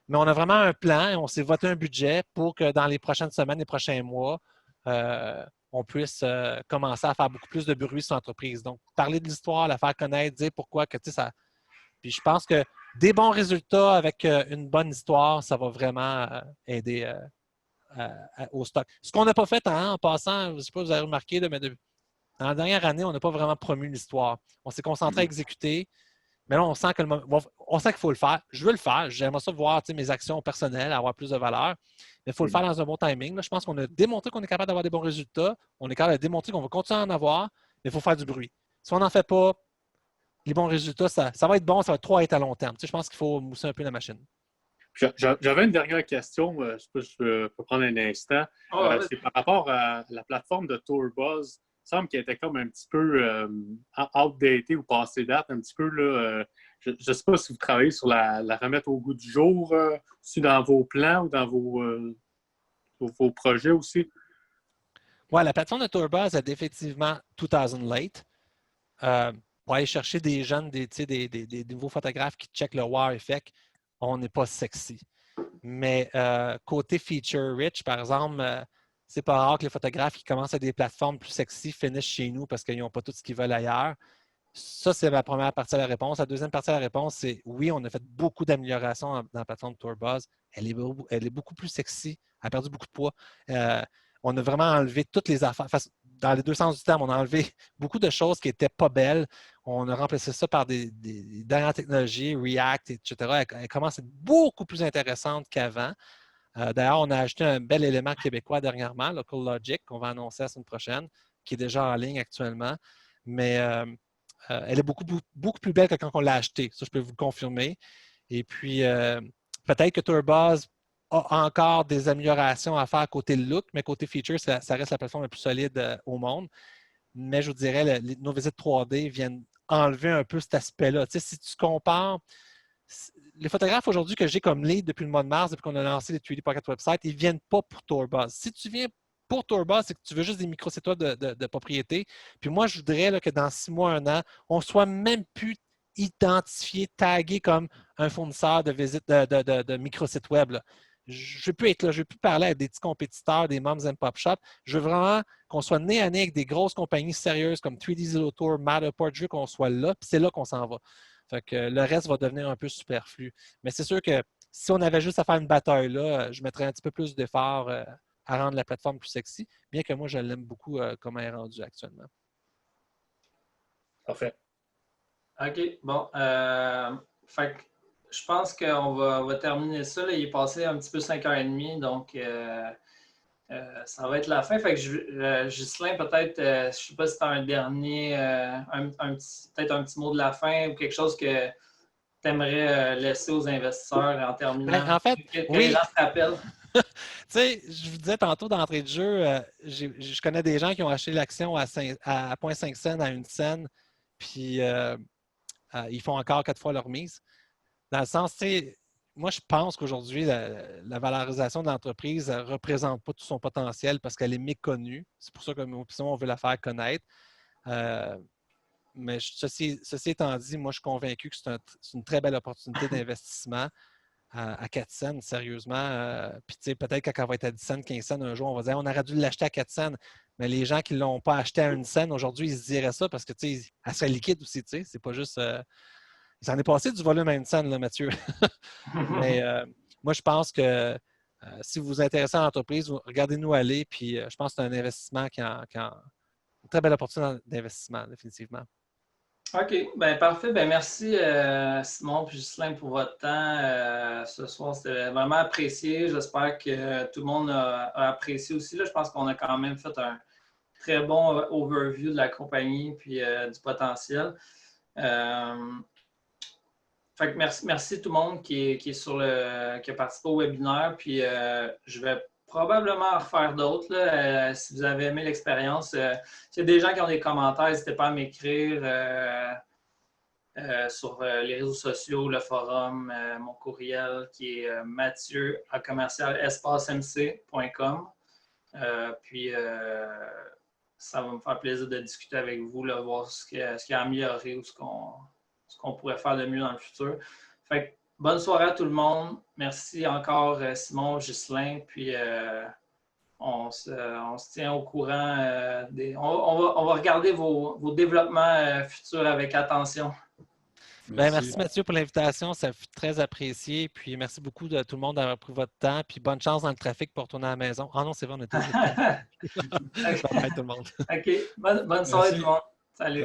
Mais on a vraiment un plan et on s'est voté un budget pour que dans les prochaines semaines, les prochains mois, on puisse commencer à faire beaucoup plus de bruit sur l'entreprise. Donc, parler de l'histoire, la faire connaître, dire pourquoi que ça. Puis je pense que des bons résultats avec une bonne histoire, ça va vraiment aider au stock. Ce qu'on n'a pas fait en passant, je ne sais pas si vous avez remarqué, mais dans la dernière année, on n'a pas vraiment promu l'histoire. On s'est concentré à exécuter, mais là, on sent qu'il faut le faire. Je veux le faire. J'aimerais ça voir mes actions personnelles avoir plus de valeur, mais il faut le faire dans un bon timing. Là, je pense qu'on a démontré qu'on est capable d'avoir des bons résultats. On est capable de démontrer qu'on va continuer à en avoir, mais il faut faire du bruit. Si on n'en fait pas, les bons résultats, ça va être bon, ça va être trop à être à long terme. Je pense qu'il faut mousser un peu la machine. J'avais une dernière question, je sais pas si je peux prendre un instant. C'est par rapport à la plateforme de TourBuzz. Il semble qu'elle était comme un petit peu outdated ou passée date, un petit peu. Là, je ne sais pas si vous travaillez sur la remettre au goût du jour, si dans vos plans ou dans vos projets aussi. Oui, la plateforme de TourBuzz est définitivement 2000 late. Pour aller chercher des jeunes, des nouveaux photographes qui checkent le wow effect, on n'est pas sexy. Mais côté feature rich, par exemple, c'est pas rare que les photographes qui commencent à des plateformes plus sexy finissent chez nous parce qu'ils n'ont pas tout ce qu'ils veulent ailleurs. Ça, c'est la première partie de la réponse. La deuxième partie de la réponse, c'est oui, on a fait beaucoup d'améliorations dans la plateforme TourBuzz. Elle est beaucoup plus sexy. Elle a perdu beaucoup de poids. On a vraiment enlevé toutes les affaires. Dans les deux sens du terme, on a enlevé beaucoup de choses qui n'étaient pas belles. On a remplacé ça par des dernières technologies, React, etc. Elle commence à être beaucoup plus intéressante qu'avant. D'ailleurs, on a ajouté un bel élément québécois dernièrement, Local Logic, qu'on va annoncer la semaine prochaine, qui est déjà en ligne actuellement. Mais elle est beaucoup plus belle que quand on l'a achetée. Ça, je peux vous le confirmer. Et puis, peut-être que TourBuzz a encore des améliorations à faire côté look, mais côté feature, ça reste la plateforme la plus solide au monde. Mais je vous dirais, nos visites 3D viennent enlever un peu cet aspect-là. Tu sais, si tu compares, les photographes aujourd'hui que j'ai comme lead depuis le mois de mars, depuis qu'on a lancé les 3D Pocket Website, ils ne viennent pas pour TourBuzz. Si tu viens pour TourBuzz, c'est que tu veux juste des micro-sites web de propriété. Puis moi, je voudrais là, que dans 6 mois, 1 an, on ne soit même plus identifié, tagué comme un fournisseur de visite de micro-sites web. Là. Je ne veux plus être là, je ne veux plus parler avec des petits compétiteurs, des moms and pop shop. Je veux vraiment qu'on soit nez à nez avec des grosses compagnies sérieuses comme 3D Zero Tour, Matterport. Je veux qu'on soit là, puis c'est là qu'on s'en va. Fait que le reste va devenir un peu superflu. Mais c'est sûr que si on avait juste à faire une bataille là, je mettrais un petit peu plus d'efforts à rendre la plateforme plus sexy, bien que moi, je l'aime beaucoup comme elle est rendue actuellement. Parfait. OK, bon. Fait que je pense qu'on va terminer ça. Là. Il est passé un petit peu 5h30, donc ça va être la fin. Fait que Ghislain, peut-être, je ne sais pas si tu as un dernier, peut-être un petit mot de la fin ou quelque chose que tu aimerais laisser aux investisseurs en terminant. Ben, en fait, que oui. Les gens se rappellent. Tu sais, je vous disais tantôt d'entrée de jeu, je connais des gens qui ont acheté l'action à 0,5 cents, à 1 cent, puis ils font encore 4 fois leur mise. Dans le sens, tu sais, moi, je pense qu'aujourd'hui, la valorisation de l'entreprise ne représente pas tout son potentiel parce qu'elle est méconnue. C'est pour ça que nous, on veut la faire connaître. Mais ceci étant dit, moi, je suis convaincu que c'est une très belle opportunité d'investissement à 4 cents, sérieusement. Puis, tu sais, peut-être quand elle va être à 10 cents, 15 cents un jour, on va dire on aurait dû l'acheter à 4 cents. Mais les gens qui ne l'ont pas acheté à 1 cent aujourd'hui, ils se diraient ça parce que, tu sais, elle serait liquide aussi, tu sais. C'est pas juste. Ça en est passé du volume à 1 cent, là, Mathieu. Mais moi, je pense que si vous vous intéressez à l'entreprise, regardez-nous aller. Puis, je pense que c'est un investissement qui a une très belle opportunité d'investissement, définitivement. OK, bien parfait. Ben merci Simon et Ghislain pour votre temps ce soir. C'était vraiment apprécié. J'espère que tout le monde a apprécié aussi. Là, je pense qu'on a quand même fait très bon overview de la compagnie puis du potentiel. Fait que merci tout le monde qui a participé au webinaire. Puis je vais probablement en refaire d'autres. Si vous avez aimé l'expérience, s'il y a des gens qui ont des commentaires, n'hésitez pas à m'écrire sur les réseaux sociaux, le forum, mon courriel qui est mathieu@espacemc.com. Puis ça va me faire plaisir de discuter avec vous, là, voir ce qui a amélioré ou ce qu'on pourrait faire de mieux dans le futur. Fait que, bonne soirée à tout le monde. Merci encore Simon, Ghislain, puis on se tient au courant. On va regarder vos développements futurs avec attention. Merci Mathieu pour l'invitation, ça fut très apprécié. Puis merci beaucoup de tout le monde d'avoir pris votre temps. Puis bonne chance dans le trafic pour retourner à la maison. Ah non, c'est vrai, on était. Bye bye tout le monde. OK. Bonne soirée tout le monde. Salut.